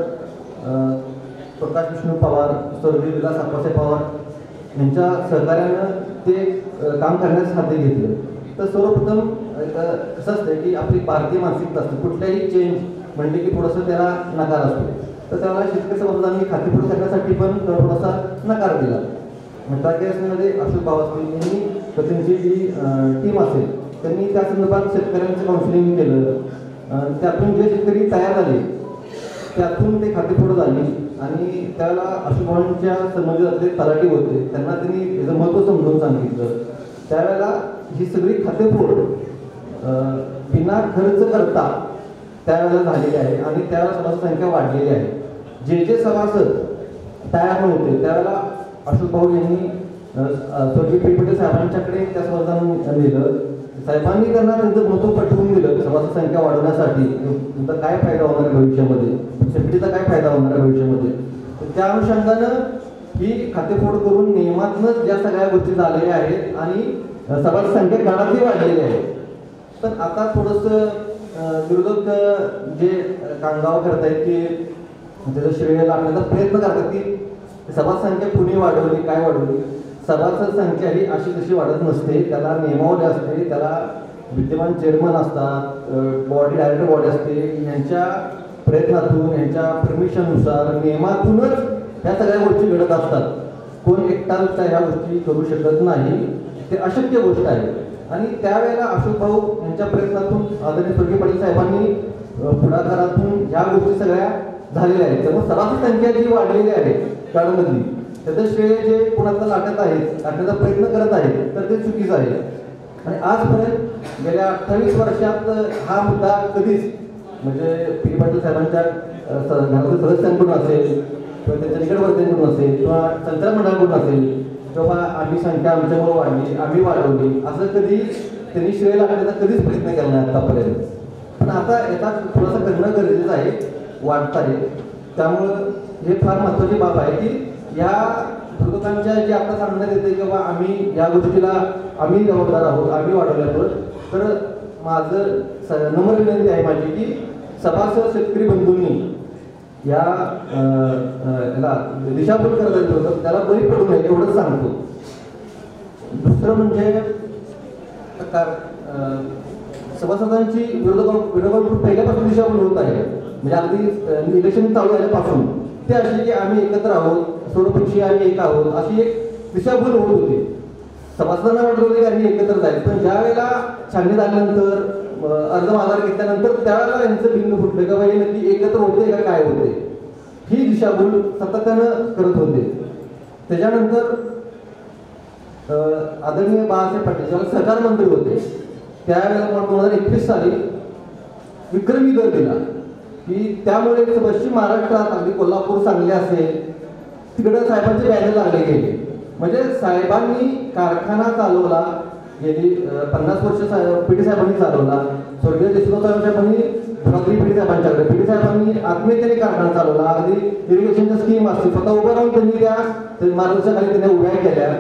प्रकाश विष्णू पवार, स्वर्गीय विलास आप्पासाहेब पवार यांच्या सहकार्यानं ते काम करण्यास हाती घेतलं. तर सर्वप्रथम कसं असतं की आपली भारतीय मानसिकता असते, कुठल्याही चेंज म्हणले की थोडंसं त्याला नकार असतो. तर त्याला शेतकरी समाजांनी खातेफोड करण्यासाठी पण थोडासा नकार दिला. त्या केसमध्ये अशोक भाऊ असतील यांनी त्यांची जी टीम असेल त्यांनी त्या संदर्भात शेतकऱ्यांचं काउन्सिलिंग केलं. त्यातून जे शेतकरी तयार झाले त्यातून ते खातेफोड झाली आणि त्याला अशोक भाऊंच्या संबंधित तलाठी होते, त्यांना त्यांनी त्याचं महत्त्व समजावून सांगितलं. त्यावेळेला ही सगळी खातेफोड बिना खर्च करता त्यावेळेला झालेली आहे आणि त्यावेळेला सभासद संख्या वाढलेली आहे. जे सभासद तयार नव्हते त्यावेळेला अशोक भाऊ यांनी स्वर्गीय पी. पटेल साहेबांच्याकडे त्या सभासदांना दिलं. साहेबांनी त्यांना त्यांचं महत्त्व पटवून दिलं सभासद संख्या वाढवण्यासाठी तुमचा काय फायदा होणार आहे भविष्यामध्ये, सेफ्टीचा काय फायदा होणार आहे भविष्यामध्ये. त्या अनुषंगानं ही खातेफोड करून नियमातूनच ज्या सगळ्या गोष्टी झालेल्या आहेत आणि सभासद संख्या काळातही वाढलेली आहे. पण आता थोडंसं विरोधक जे कांगावा करत आहेत की त्याचं श्रेय लागण्याचा प्रयत्न करतात की सभासद संख्या कुणी वाढवली, काय वाढवली. सभासद संख्या ही अशी तशी वाढत नसते. त्याला नियमावली असते, त्याला विद्यमान चेअरमन असतात, बॉडी डायरेक्टर बॉडी असते. यांच्या प्रयत्नातून, यांच्या परमिशननुसार, नियमातूनच ह्या सगळ्या गोष्टी घडत असतात. कोण एकटाच ह्या गोष्टी करू शकत नाही. ते अशक्य गोष्ट आहे. आणि त्यावेळेला अशोक भाऊ यांच्या प्रयत्नातून आदरणीय स्वर्गीय पाटील साहेबांनी पुढाकारातून ह्या गोष्टी सगळ्या झालेल्या आहेत. त्यामुळे सभासद संख्या जी वाढलेली आहे काळामधली, त्याचं श्रेय जे कोणाला लाटत आहेत, लाटण्याचा प्रयत्न करत आहेत, तर ते चुकीचं आहे. आणि आजपर्यंत गेल्या 28 वर्षात हा मुद्दा कधीच म्हणजे पी पाटील साहेबांच्या घरातील सदस्यांकडून असेल किंवा त्यांच्या निकटवर्तीयांकडून असेल किंवा संचालक मंडळाकडून असेल किंवा आम्ही संख्या आमच्यामुळे वाढली, आम्ही वाढवली, असं कधी त्यांनी श्रेय लागण्याचा कधीच प्रयत्न केला नाही आतापर्यंत. पण आता याचा थोडासा करणं गरजेचं आहे, वाढत आहे. त्यामुळं हे फार महत्त्वाची बाब आहे की या विरोधकांच्या जे आता सांगण्यात येते की बाबा आम्ही या गोष्टीला आम्ही जबाबदार आहोत, आम्ही वाढवल्यावर, तर माझं नम्र विनंती आहे माझी की सभासद शेतकरी बंधूंनी या दिशाभूल करत होतं त्याला बळी पडू नये एवढंच सांगतो. दुसरं म्हणजे सभासदांची विरोधकांकडून पहिल्यापासून दिशाभूल होत आहे. म्हणजे अगदी इलेक्शन चालू झाल्यापासून ते अशी की आम्ही एकत्र आहोत, सर्वपक्षीय आम्ही एक आहोत, अशी एक दिशाभूल होत होती. सभासदांना वाटत होते की आम्ही एकत्र जाईल. पण ज्या वेळेला छाननी झाल्यानंतर, अर्ज माघार घेतल्यानंतर त्यावेळेला यांचं बिंग फुटलं का बाई नक्की एकत्र होते का काय होते, ही दिशाभूल सातत्यानं करत होते. त्याच्यानंतर आदरणीय बाळासाहेब पाटील जेव्हा सहकार मंत्री होते त्यावेळेला 2021 साली विक्रमी दर दिला की त्यामुळे पश्चिम महाराष्ट्रात अगदी कोल्हापूर, सांगली असेल तिकडे साहेबांचे बॅनर लागले गेले. म्हणजे साहेबांनी कारखाना चालवला, गेली 50 वर्ष पीडी साहेबांनी चालवला. स्वर्गीय देशमुख साहेबांनी पीडी साहेबांच्याकडे, पीडी साहेबांनी आत्मीयतेने कारखाना चालवला. अगदी इरिगेशनच्या स्कीम असतील स्वतः उभं राहून त्यांनी त्या मार्गदर्शनाखाली त्यांनी उभ्या केल्या.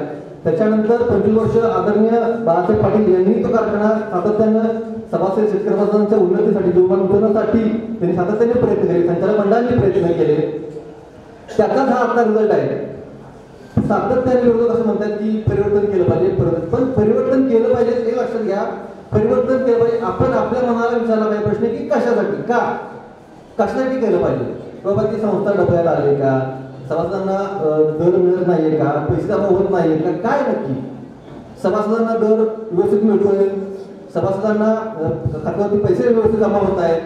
त्याच्यानंतर 25 वर्ष आदरणीय बाळासाहेब पाटील यांनी तो कारखाना सातत्यानं सभासद शेतकरी सभासदांच्या उन्नतीसाठी, जीवनोत्थानासाठी त्यांनी सातत्याने प्रयत्न केले, संचालक मंडळांनी प्रयत्न केले. त्याचाच हा आता रिझल्ट आहे. सातत्याने विरोधक असं म्हणतात की परिवर्तन केलं पाहिजे, पण परिवर्तन केलं पाहिजे हे लक्षात घ्या. परिवर्तन केलं पाहिजे आपण आपल्या मनाला विचारला पाहिजे प्रश्न की कशासाठी, कशासाठी केलं पाहिजे. बाबा ती संस्था डबऱ्याला आली का, सभासदांना दर मिळत नाहीये का, पैसे जमा होत नाहीये का, काय नक्की सभासदांना दर व्यवस्थित मिळतोय, सभासदांना खात्यावरती पैसे व्यवस्थित जमा होत आहेत,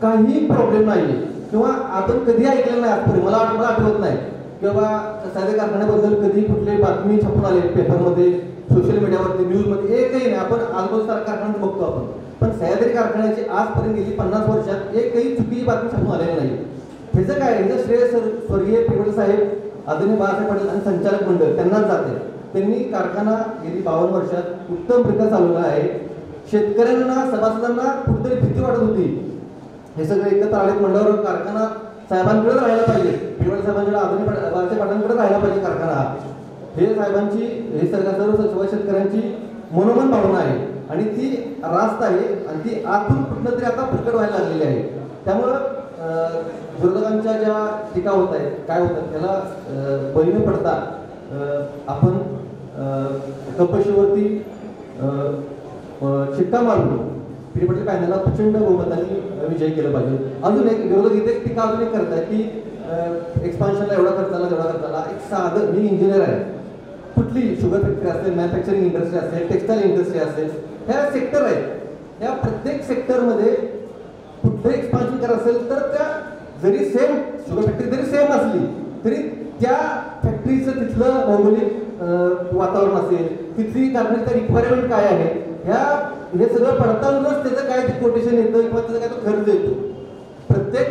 काही प्रॉब्लेम नाहीये. किंवा आपण कधी ऐकलेलं नाही आजपर्यंत, मला आठवत नाही किंवा सह्याद्री कारखान्याबद्दल कधी कुठली बातमी छापून आली पेपरमध्ये, सोशल मीडियावरती, न्यूजमध्ये, एकही नाही. आपण आजूबाजू कारखान्यात बघतो आपण, पण सह्याद्री कारखान्याची आजपर्यंत गेली 50 वर्षात एकही चुकीची बातमी छापून आलेली नाही. ह्याचं काय, ह्याचं श्रेय स्वर्गीय पी साहेब, आदरणीय बाळासाहेब पाटील आणि संचालक मंडळ त्यांनाच जाते. त्यांनी कारखाना गेली 52 वर्षात उत्तमरित्या चालवला आहे. शेतकऱ्यांना, सभासदांना कुठेतरी भीती वाटत होती, हे सगळे एकत्र आले मंडळावर कारखाना साहेबांकडे राहायला पाहिजे, पिवळ साहेबांकडे, आदरणीय बाळासाहेब पाटलांकडे राहायला पाहिजे कारखाना. हे साहेबांची, हे सर्व शेतकऱ्यांची मनोमन भावना आहे आणि ती रास्त आहे आणि ती आतून कुठलं तरी आता प्रकट व्हायला लागलेली आहे. त्यामुळं विरोधकांच्या ज्या टीका होत आहेत, काय होतात, त्याला बळी न पडता आपण कपाशीवरती शिक्का मारून पी पाटील पॅनलला प्रचंड बहुमताने विजय केला पाहिजे. अजून एक विरोधक इथे टीका अजून एक करत आहे की एक्सपान्शनला एवढा खर्च आला, तेवढा खर्च आला. एक साधं, मी इंजिनियर आहे, कुठली शुगर फॅक्टरी असेल, मॅन्युफॅक्चरिंग इंडस्ट्री असेल, टेक्स्टाईल इंडस्ट्री असेल, ह्या सेक्टर आहेत. या प्रत्येक सेक्टरमध्ये कुठलंही एक्सपान्शन करायचं असेल तर त्या जरी सेम शुगर फॅक्टरी जरी सेम असली तरी त्या फॅक्टरीचं तिथलं भौगोलिक वातावरण असेल, तिथली कारखान्याची रिक्वायरमेंट काय आहे, हे सगळं पडताळूनच त्याचं काय ते कोटेशन येतं किंवा त्याचा काय तो खर्च येतो. प्रत्येक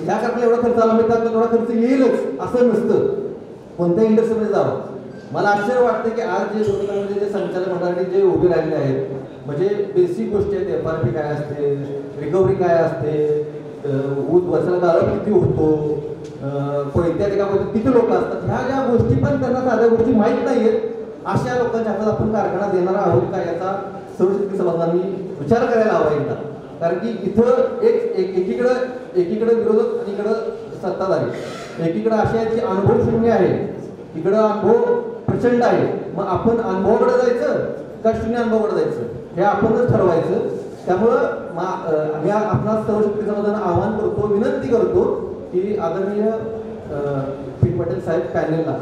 ह्या कारखान्याला एवढा खर्च आला म्हणजे आपल्याला एवढा खर्च येईलच असं नसतं. कोणत्या इंडस्ट्रीमध्ये जावं. मला आश्चर्य वाटतं की आज जे विरोधकांमध्ये जे संचालक मंडळाने जे उभे राहिले आहेत, म्हणजे बेसिक गोष्टी आहेत, FRP काय असते, रिकव्हरी काय असते, ऊस वर्षाला गाळप किती होतो, कोणत्या ठिकाणी किती लोक असतात, ह्या ज्या गोष्टी पण त्यांना साध्या गोष्टी माहीत नाही आहेत. अशा लोकांच्या हातात आपण कारखाना देणार आहोत का, याचा सर्वशक्ती समाजांनी विचार करायला हवा एकदा. कारण की इथं एकीकडे विरोधक आणि इकडं सत्ताधारी, एकीकडे असे आहेत की अनुभव शून्य आहे, इकडं अनुभव प्रचंड आहे. मग आपण अनुभवाकडे जायचं का शून्य अनुभवाकडे जायचं हे आपणच ठरवायचं. त्यामुळं मी आपणास सर्वशक्ती समाजांना आवाहन करतो, विनंती करतो की आदरणीय पी पाटील साहेब पॅनेलला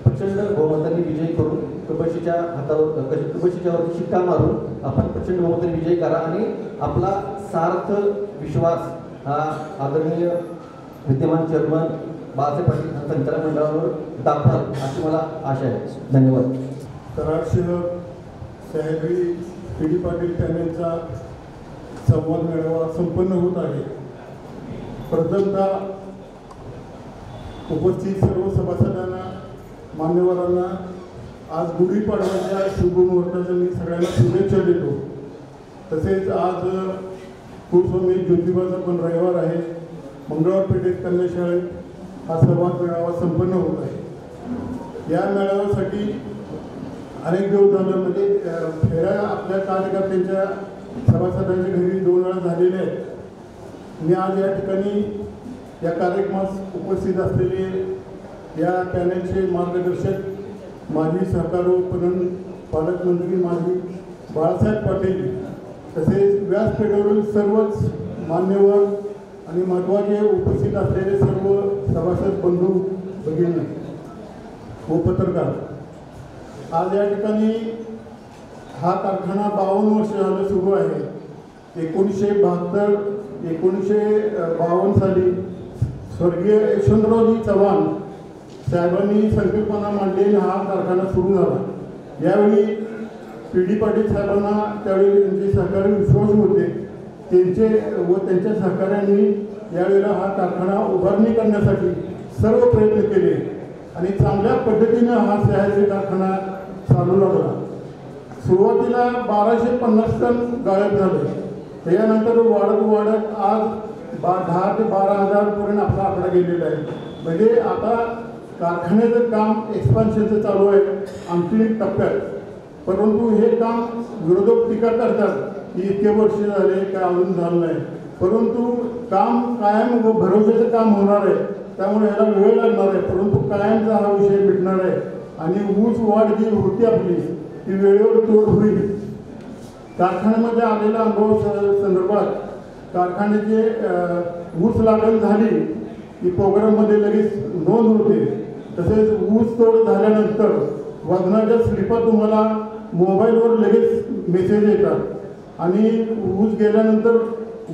प्रचंड बहुमतांनी विजयी करून कबशीच्या हातावर कबशीच्यावरती शिक्का मारून आपण प्रचंड बहुमतांनी विजयी करा आणि आपला सार्थ विश्वास हा आदरणीय विद्यमान चेअरमन बाळासाहेब पाटील संचालक मंडळावर दाखवाल अशी मला आशा आहे. धन्यवाद. कराड शहर सह्याद्री पी पाटील पॅनेलचा संवाद मेळावा संपन्न होत आहे. प्रथमतः उपस्थित सर्व सभासदांना, मान्यवरांना आज गुढीपाडव्याच्या शुभमुहूर्ताच्या मी सगळ्यांना शुभेच्छा देतो. तसेच आज कुलस्वामी ज्योतिबाचा पण रविवार आहे. मंगळवार पेठेत कन्याशाळेत हा संवाद मेळावा संपन्न होत आहे. या मेळाव्यासाठी अनेक दिवस झालं, म्हणजे फेऱ्या आपल्या कार्यकर्त्यांच्या सभासदांच्या घरी 2 वेळा झालेल्या आहेत. मी आज या ठिकाणी या कार्यक्रमास उपस्थित असलेले या पॅनेलचे मार्गदर्शक माजी सहकार व पणन पालकमंत्री माजी बाळासाहेब पाटील, तसेच व्यासपीठावरील सर्वच मान्यवर आणि महत्त्वाचे उपस्थित असलेले सर्व सभासद बंधू भगिनी व पत्रकार, आज या ठिकाणी हा कारखाना 52 वर्ष झालं सुरू आहे. 1952 साली स्वर्गीय यशवंतरावजी चव्हाण साहेबांनी संकल्पना मांडली आणि हा कारखाना सुरू झाला. यावेळी पी डी पाटील साहेबांना त्यावेळी त्यांचे सहकारी विश्वास होते, त्यांच्या सहकाऱ्यांनी यावेळेला हा कारखाना उभारणी करण्यासाठी सर्व प्रयत्न केले आणि चांगल्या पद्धतीनं हा सह्याद्री कारखाना चालू लागला. सुरुवातीला 1250 टन गाळप झाले. त्यानंतर वाढत आज 10 ते 12,000 पर्यंत आपला आकडा गेलेला आहे. म्हणजे आता कारखान्याचं काम एक्सपान्शनचं चालू आहे अंतिम टप्प्यात. परंतु हे काम विरोधक टीका करतात की इतके वर्ष झाले काय अजून झालं नाही. परंतु काम कायम व भरोशाचं काम होणार आहे, त्यामुळे याला वेळ लागणार आहे. परंतु कायमचा हा विषय मिटणार आहे आणि ऊस वाढ जी होती आपली ती वेळेवर तोड होईल. कारखान्यामध्ये आलेल्या अनुभव संदर्भात कारखान्याचे ऊस लागण झाली की प्रोग्राममध्ये लगेच नोंद होते. तसेच ऊस तोड झाल्यानंतर वजनाच्या स्लिपा तुम्हाला मोबाईलवर लगेच मेसेज येतात आणि ऊस गेल्यानंतर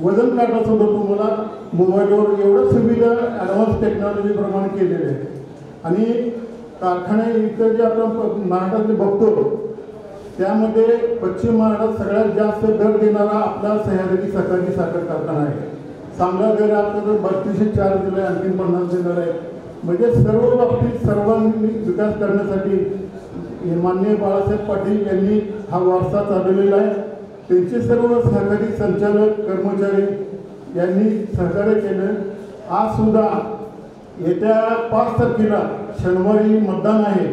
वजन काढण्यासुद्धा तुम्हाला मोबाईलवर एवढं सुविधा ॲडव्हान्स टेक्नॉलॉजीप्रमाणे केलेले आहे. आणि कारखाने इथं जे आपण महाराष्ट्रातले बघतो त्यामध्ये पश्चिम महाराष्ट्रात सगळ्यात जास्त दर देणारा आपला सह्याद्री सहकारी साखर कारखाना आहे. चांगला दर आपल्याला 3204 दिला आहे, आणखी 50 देणार आहे. म्हणजे सर्व बाबतीत सर्वांनी विकास करण्यासाठी माननीय बाळासाहेब पाटील यांनी हा वारसा चालवलेला आहे. त्यांचे सर्व सहकारी संचालक कर्मचारी यांनी सहकार्य केलं. आज सुद्धा येत्या 5 तारखेला शनिवारी मतदान आहे.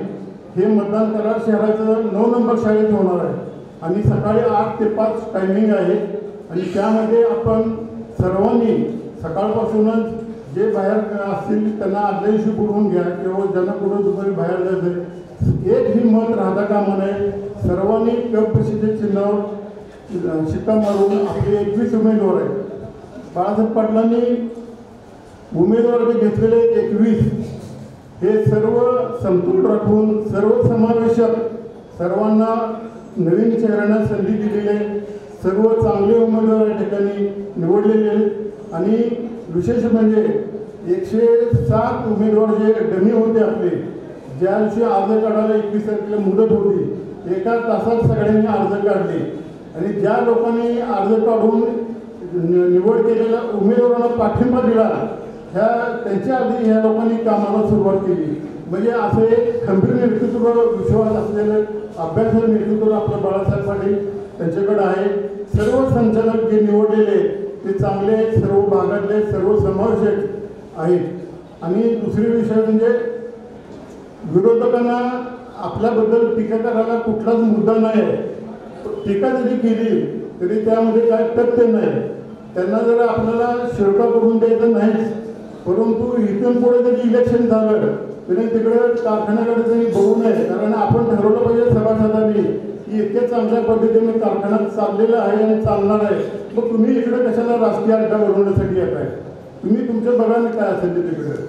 हे मतदान कराड शहराचं 9 नंबर शाळेत होणार आहे आणि सकाळी 8 ते 5 टायमिंग आहे. आणि त्यामध्ये आपण सर्वांनी सकाळपासूनच जे बाहेर असतील त्यांना आदल्या दिवशी बोलवून घ्या किंवा ज्यांना कुठं दुपारी बाहेर जायचं एकही मत राहता कामा नये. सर्वांनी कपशीच्या चिन्हावर शिक्का मारून आपले 21 उमेदवार आहेत. बाळासाहेब पाटलांनी उमेदवार जे घेतलेले 21 हे सर्व समतोल राखून सर्व समावेशक सर्वांना नवीन चेहऱ्यांना संधी दिलेली आहे. सर्व चांगले उमेदवार या ठिकाणी निवडलेले आहेत. आणि विशेष म्हणजे 107 उमेदवार जे डमी होते आपले, ज्या दिवशी अर्ज काढायला 21 तारखेला मुदत होती, एका तासात सगळ्यांनी अर्ज काढले. आणि ज्या लोकांनी अर्ज काढून निवड केलेल्या उमेदवारांना पाठिंबा दिला त्यांच्या आधी ह्या लोकांनी कामाला सुरुवात केली. म्हणजे असे खंबीर नेतृत्व विश्वास असलेलं अभ्यास नेतृत्व आपलं बाळासाहेब पाटील त्यांच्याकडे आहे. सर्व संचालक जे निवडलेले ते चांगले आहेत, सर्व भागातले सर्व समावेशक आहेत. आणि दुसरी विषय म्हणजे विरोधकांना आपल्याबद्दल टीका करायला कुठलाच मुद्दा नाही आहे. टीका जरी केली तरी त्यामध्ये काय तथ्य नाही. त्यांना जर आपल्याला शिरका करून द्यायचं नाहीच, परंतु इथून पुढे जरी इलेक्शन झालं तरी तिकडे कारखान्याकडे तरी बघू नये. कारण आपण ठरवलं पाहिजे सभासदांनी की इतक्या चांगल्या पद्धतीने कारखाना चाललेला आहे आणि चालणार आहे, मग तुम्ही इकडे कशाला राजकीय अड्डा बनवण्यासाठी येत आहे? तुम्ही तुमच्या बघाने काय असेल ते तिकडे.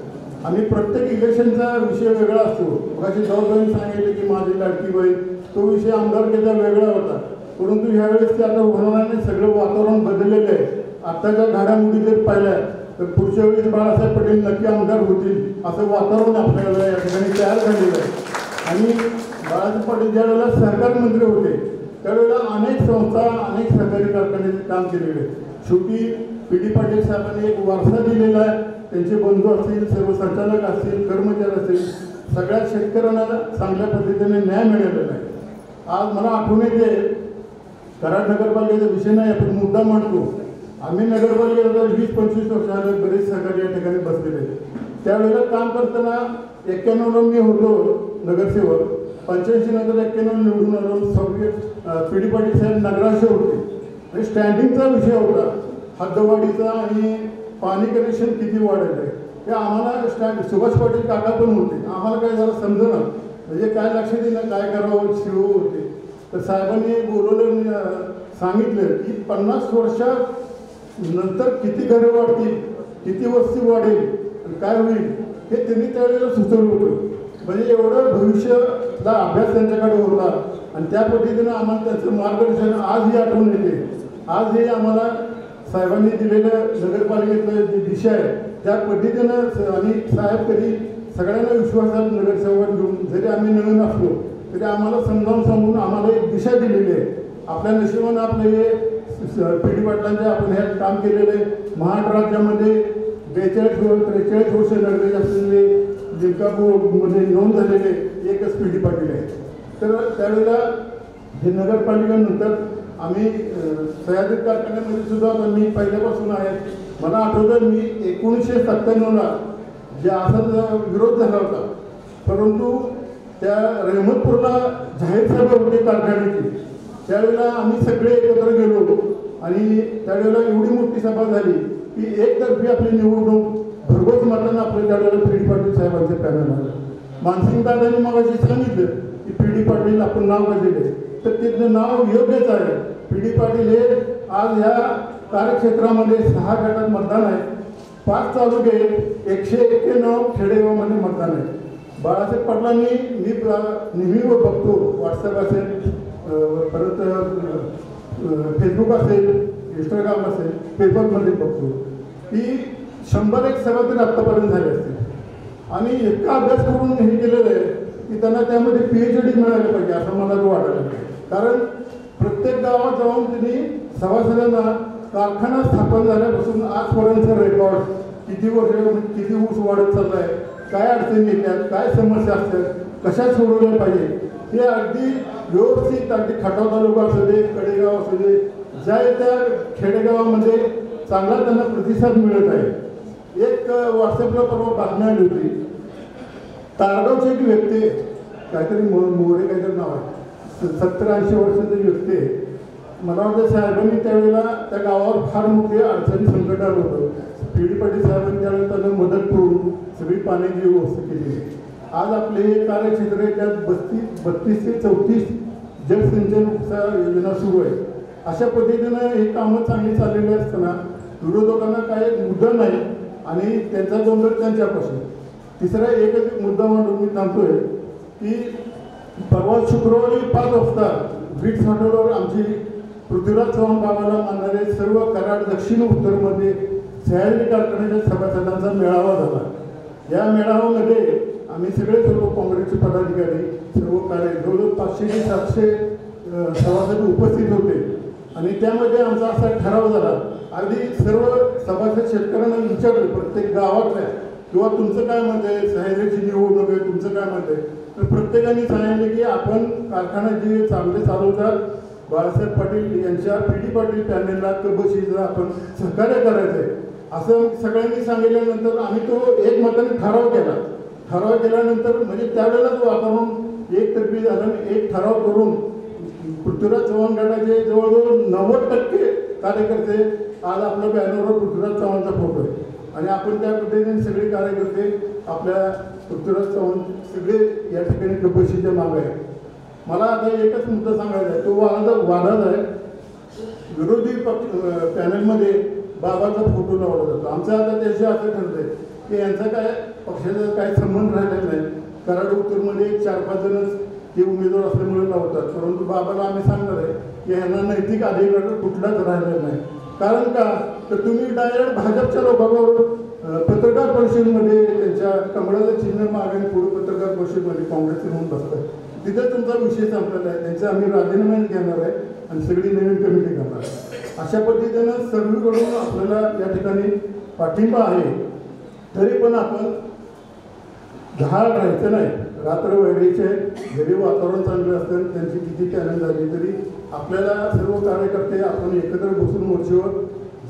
आणि प्रत्येक इलेक्शनचा विषय वेगळा असतो. मगाशी जवळजवळ सांगितले की माझी लाडकी बहीण, तो विषय आमदारकीचा वेगळा होता, परंतु ह्यावेळेस ते आता होणार नाही. सगळं वातावरण बदललेलं आहे. आत्ताच्या घडामोडी जर पाहिल्या तर पुढच्या वेळेस बाळासाहेब पटेल नक्की आमदार होतील असं वातावरण आपल्याला या ठिकाणी तयार झालेलं आहे. आणि बाळासाहेब पाटील ज्या वेळेला सहकार मंत्री होते त्यावेळेला अनेक संस्था, अनेक सहकारी कारखान्याचे काम केलेले आहे. शेवटी PD पाटील साहेबांनी एक वारसा दिलेला आहे. त्यांचे बंधू असतील, सर्व संचालक असतील, कर्मचारी असतील, सगळ्या शेतकऱ्यांना चांगल्या पद्धतीने न्याय मिळालेला आहे. आज मला आठवण येते, कराड नगरपालिकेचा विषय नाही आपण मुद्दा मांडतो. आम्ही नगरपालिकेला 20-25 वर्ष झाले बरेच सहकारी या ठिकाणी बसलेले. त्यावेळेला काम करताना 91ला मी होतो नगरसेवक, 85 नंतर 91 निवडून आलो. सगळे PD पाटील साहेब नगराध्यक्ष होते आणि स्टँडिंगचा विषय होता हद्दवाढीचा आणि पाणी कनेक्शन किती वाढेल आहे हे आम्हाला सुभाष पाटील काका पण होते. आम्हाला काय जरा समजेना, म्हणजे काय लक्ष देणं काय करावं शिव होते. तर साहेबांनी बोलवलं, सांगितलं की 50 वर्षात नंतर किती घरं वाढतील, किती वस्ती वाढेल आणि काय होईल हे त्यांनी त्यावेळेला सुचवलं होतं. म्हणजे एवढं भविष्यातला अभ्यास त्यांच्याकडे होता आणि त्या पद्धतीनं आम्हाला त्याचं मार्गदर्शन आजही आठवण येते. आज हे आम्हाला साहेबांनी दिलेलं नगरपालिकेतलं जी दिशा आहे त्या पद्धतीनं, आणि साहेब कधी सगळ्यांना विश्वासात नगरसेवक घेऊन जरी आम्ही नवीन असलो तरी आम्हाला समजावून सांगून आम्हाला एक दिशा दिलेली आहे. आपल्या नशिबानं आपले हे PD पाटलांचे आपण हे काम केलेलं आहे. महाराष्ट्र राज्यामध्ये 42-43 वर्ष नगरेश असलेले जिंकापूरमध्ये नोंद झालेले एकच PD पाटील आहे. तर त्यावेळेला हे नगरपालिकेनंतर आम्ही सह्याद्री कारखान्यामध्ये सुद्धा मी पहिल्यापासून आहे. मला आठवतं मी 1997ला जे असा विरोध झाला होता, परंतु त्या रहमतपूरला जाहीर सभा होती कारखान्याची. त्यावेळेला आम्ही सगळे एकत्र गेलो आणि त्यावेळेला एवढी मोठी सभा झाली की एकतर्फी आपली निवडणूक भरघोस मतांना आपल्या त्यावेळेला PD पाटील साहेबांचं पॅनल आलं. मानसिंगदादांनी मग अशी सांगितलं की PD पाटील आपण नाव काढलेले, तर तिथलं नाव योग्यच आहे. PD पाटील हे आज ह्या कार्यक्षेत्रामध्ये 6 गटात मतदान आहे. 5 तालुके 191 खेडेगावामध्ये मतदान आहे. बाळासाहेब पाटलांनी मी नेहमी बघतो, व्हॉट्सअप असेल, परत फेसबुक असेल, इंस्टाग्राम असेल, पेपरमध्ये बघतो की 101 सभा तरी आत्तापर्यंत झाले असतील. आणि इतका अभ्यास करून हे केलेलं आहे की त्यांना त्यामध्ये PhD मिळालं पाहिजे असं मला तो वाटायला लागलं. कारण प्रत्येक गावात जाऊन त्यांनी सभासदांना कारखाना स्थापन झाल्यापासून आजपर्यंतचा रेकॉर्ड, किती वर्ष किती ऊस वाढत चालला आहे, काय अडचणी येतात, काय समस्या असतात, कशा सोडवल्या पाहिजे, हे अगदी व्यवस्थित अगदी खटाव तालुका असू दे, कडेगाव असू दे, ज्या त्या खेडेगावामध्ये चांगला त्यांना प्रतिसाद मिळत आहे. एक व्हॉट्सअपला परवा बातमी आली होती, तारगावची एक व्यक्ती आहे, काहीतरी मोरे काहीतरी नाव आहे, 70-80 वर्षाची व्यक्ती आहे. मला वाटतं साहेबांनी त्यावेळेला त्या गावावर फार मोठी अडचणी संकट आलं होतं. PD पाटील साहेबांनी त्यावेळेला त्यांना मदत करून सगळी पाण्याची व्यवस्था केली. आज आपले हे कार्यक्षेत्र आहे, त्यात 32 ते 34 जलसिंचनचा योजना सुरू आहे. अशा पद्धतीनं हे कामं चांगली चाललेली असताना विरोधकांना काही मुद्दा नाही आणि त्यांचा गोंधळ त्यांच्यापासून. तिसरा एकच मुद्दा म्हणून मी थांबतोय की परवा शुक्रवारी 5 वाजता ब्रिट्स हॉटेलवर आमची पृथ्वीराज चव्हाण बाबाला मानणारे सर्व कराड दक्षिण उत्तरमध्ये सह्याद्री कारखान्याच्या सभासदांचा मेळावा झाला. या मेळाव्यामध्ये आम्ही सर्व काँग्रेसचे पदाधिकारी, सर्व जवळजवळ 500 ते 700 सभासद उपस्थित होते आणि त्यामध्ये आमचा असा ठराव झाला. अगदी सर्व सभासद शेतकऱ्यांना विचारले प्रत्येक गावातल्या किंवा तुमचं काय मत आहे, सह्याद्रीची निवडणूक आहे, तुमचं काय मत आहे. तर प्रत्येकाने सांगितले की आपण कारखाना जे चांगले चालवतात, बाळासाहेब पाटील यांच्या पी.डी. पाटील पॅनलला कबशीचं आपण सहकार्य करायचं आहे असं सगळ्यांनी सांगितल्यानंतर आम्ही तो एक मताने ठराव केल्यानंतर म्हणजे त्यावेळेलाच वातावरण एकतर्फी झालं. एक ठराव करून पृथ्वीराज चव्हाण गटाचे जवळजवळ 90% कार्यकर्ते आज आपल्या बॅनरवर पृथ्वीराज चव्हाणचा फोटो आहे आणि आपण त्या पद्धतीने सगळे कार्यकर्ते आपल्या पृथ्वीराज चव्हाण सगळे या ठिकाणी कबशीच्या मागे आहे. मला आता एकच मुद्दा सांगायचा आहे, तो वादाचा आहे. विरोधी पक्ष पॅनलमध्ये बाबाचा फोटो लावला जातो. आमचं आता त्याशी असं ठरलं आहे की यांचा काय पक्षाचा काय संबंध राहिलेला नाही. कराड उत्तरमध्ये 4-5 जणच ते उमेदवार असल्यामुळे लावतात, परंतु बाबाला आम्ही सांगणार आहे की यांना नैतिक अधिकार कुठलाच राहिलेला नाही. कारण का तर तुम्ही डायरेक्ट भाजपच्या लोकांवर पत्रकार परिषदेमध्ये त्यांच्या कमळाचं चिन्ह मागे पुढे पत्रकार परिषदेमध्ये काँग्रेसचे म्हणून बसतात. तिथे तुमचा विषय संपलेला आहे. त्यांचा आम्ही राजीनामे घेणार आहे आणि सगळी नवीन कमिटी करणार आहे. अशा पद्धतीनं सर्वीकडून आपल्याला या ठिकाणी पाठिंबा आहे. तरी पण आपण घाळ राहायचं नाही. रात्र वैरीचे जरी वातावरण चांगलं असतं, त्यांची किती चॅलेंज झाली तरी आपल्याला सर्व कार्यकर्ते आपण एकत्र बसून मोर्चेवर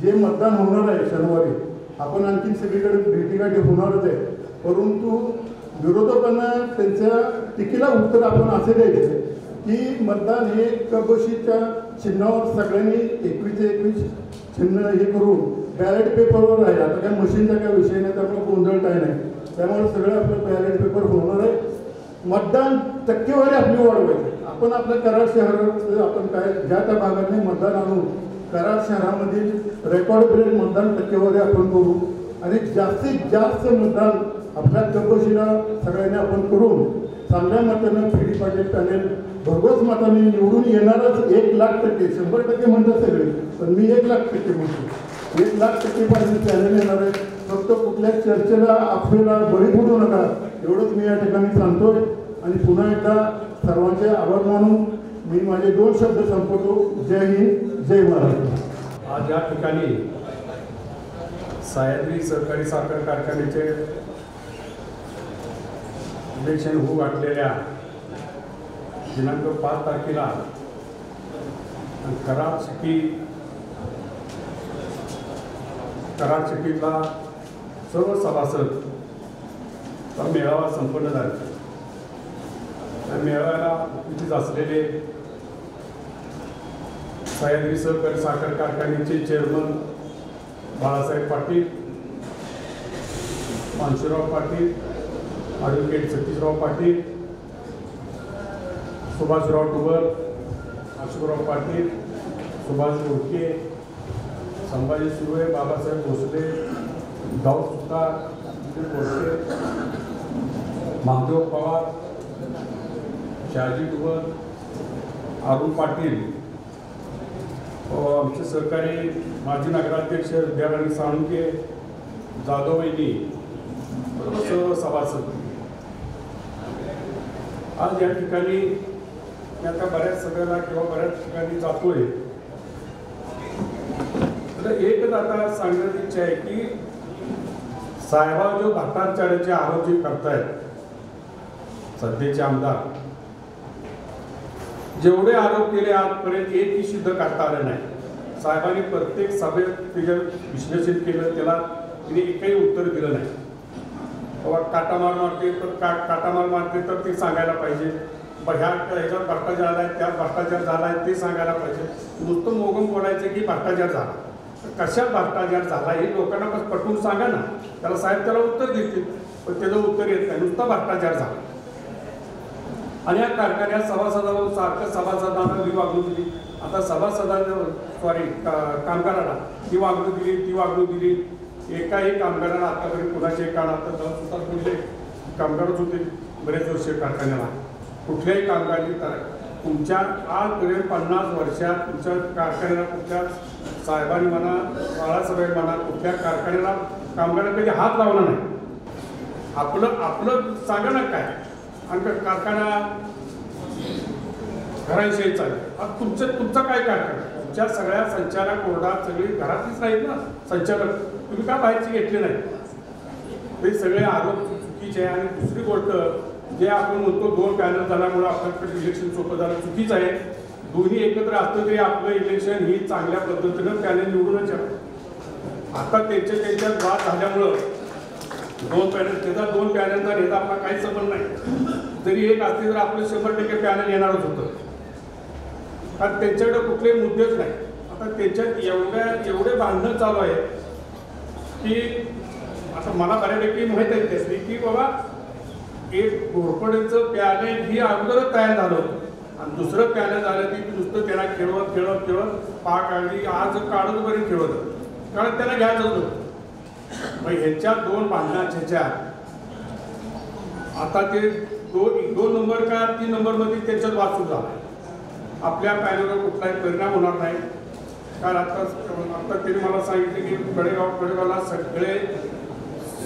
जे मतदान होणार आहे शनिवारी आपण आणखी सगळीकडे भेटीगाठी होणारच आहे. परंतु विरोधकांना त्यांच्या टीकेला उत्तर आपण असे द्यायचे की मतदान हे कबशीच्या चिन्हावर सगळ्यांनी 21 चिन्ह हे करून बॅलेट पेपरवर आहे. आता काय मशीनचा काय विषय नाही, त्यामुळे गोंधळ काय नाही. त्यामुळे सगळं आपलं बॅलेट पेपर होणार आहे. मतदान टक्केवारी आपली वाढवायची. आपण आपल्या कराड शहरात आपण काय ज्या त्या भागातले मतदान आणून कराड शहरामधील रेकॉर्ड ब्रेक मतदान टक्केवारी आपण करू आणि जास्तीत जास्त मतदान आपल्या कबशीला सगळ्यांनी आपण करून चांगल्या मतानं पी.डी. पाटील पॅनेल भरघोस मताने निवडून येणारच. 1,00,000% 100% म्हणतात सगळे, पण मी 1,00,000% म्हणतो. 1,00,000% पाटील पॅनेल येणार आहे. फक्त कुठल्या चर्चेला अफवेला बळी पडू नका एवढंच मी या ठिकाणी सांगतोय. आणि पुन्हा एकदा सर्वांचे आभार मानून मी माझे 2 शब्द संपवतो. जय हिंद, जय महाराष्ट्र. आज या ठिकाणी सह्याद्री सहकारी साखर कारखान्याचे इलेक्शन होऊ घातलेल्या दिनांक 5 तारखेला कराड सिटीतला सर्व सभासद मेळावा संपन्न झाला. त्या मेळाव्याला उपस्थित असलेले सह्याद्री सहकारी साखर कारखान्याचे चेअरमन बाळासाहेब पाटील, मानशीराव पाटील, ॲडव्होकेट सतीशराव पाटील, सुभाषराव डुबर, अशोकराव पाटील, सुभाष घोडके, संभाजी सुर्वे, बाबासाहेब भोसले, दाऊद सुतार, घोडके, महादेव पवार, शहाजी डुबर, अरुण पाटील, आमचे सहकारी माजी नगराध्यक्ष विद्याराणी साळुंके, जाधव वहिनी, सर्व सभासद आज या ठिकाणी मी आता बऱ्याच सगळ्याला किंवा बऱ्याच ठिकाणी जातोय. तर एकच आता सांगण्याची इच्छा आहे की साहेबा जो भ्रष्टाचाराचे आरोप जे करतायत सध्याचे आमदार, जेवढे आरोप केले आजपर्यंत एकही सिद्ध करता आलं नाही. साहेबांनी प्रत्येक सभेत त्याचं विश्लेषण केलं, त्याला तिने एकही उत्तर दिलं नाही. बाबा काटामार मारते तर काटामार मारते तर ते सांगायला पाहिजे. ह्याच्यात भ्रष्टाचार झाला आहे, त्यात भ्रष्टाचार झाला आहे ते सांगायला पाहिजे. नुसतं मोगम बोलायचं की भ्रष्टाचार झाला, कशा भ्रष्टाचार झाला हे लोकांना पटवून सांगा ना. त्याला साहेब त्याला उत्तर देतील, पण त्याचं उत्तर येत नाही. नुसता भ्रष्टाचार झाला. आणि या कारखान्यात सभासदांवर सारखं सभासदांना ही वागणूक दिली. आता कामगाराला ती वागणूक दिली, ती वागणूक दिली. एकाही कामगाराला आतापर्यंत कुणाचे काळ आता सुद्धा कुठले कामगारच होते बरेच वर्ष कारखान्याला. कुठल्याही कामगारांनी तुमच्या आजपर्यंत 50 वर्षात तुमच्या कारखान्याला कुठल्या साहेबांनी म्हणा, बाळासाहेब म्हणा, कुठल्या कारखान्याला कामगारांना कधी हात लावला नाही. आपलं सांगा ना काय. आणि कारखाना घरांशी चालेल. आता तुमचा काय कारखाना, तुमच्या सगळ्या संचालक बोर्डात सगळी घरातलीच नाहीत ना संचालक, तुम्ही का बाहेरचे घेतले नाही. हे सगळे आरोप चुकीचे आहे. आणि दुसरी गोष्ट जे आपण म्हणतो 2 पॅनल झाल्यामुळे आपल्याकडे इलेक्शन सोपं झालं, चुकीचं आहे. दोन्ही एकत्र असलं तरी आपलं इलेक्शन ही चांगल्या पद्धतीनं पॅनल निवडूनच आहे. आता त्यांच्यात वाद झाल्यामुळं दोन पॅनल त्याचा दोन पॅनलचा नेता आपला काही संबंध नाही. जरी एक असते तर आपलं 100% पॅनल येणारच होतं, कारण त्यांच्याकडे कुठले मुद्देच नाही. आता त्यांच्यात एवढे भांडणं चालू आहे की आता मला बऱ्यापैकी माहीत आहे त्याची की बाबा एक घोरपडेचं पॅनल ही अगोदरच तयार झालं होतं आणि दुसरं पॅनल झालं की नुसतं त्याला खेळवत पाक आणि आज काढतपर्यंत खेळवत, कारण त्याला घ्यायचं होतं. मग ह्याच्या दोन भांडणाच्या आता ते दोन नंबर का 3 नंबरमध्ये त्यांच्यात वाद सुरू झाला. आपल्या पॅनलवर कुठलाही परिणाम होणार नाही, कारण आता त्यांनी मला सांगितलं की कडेगावला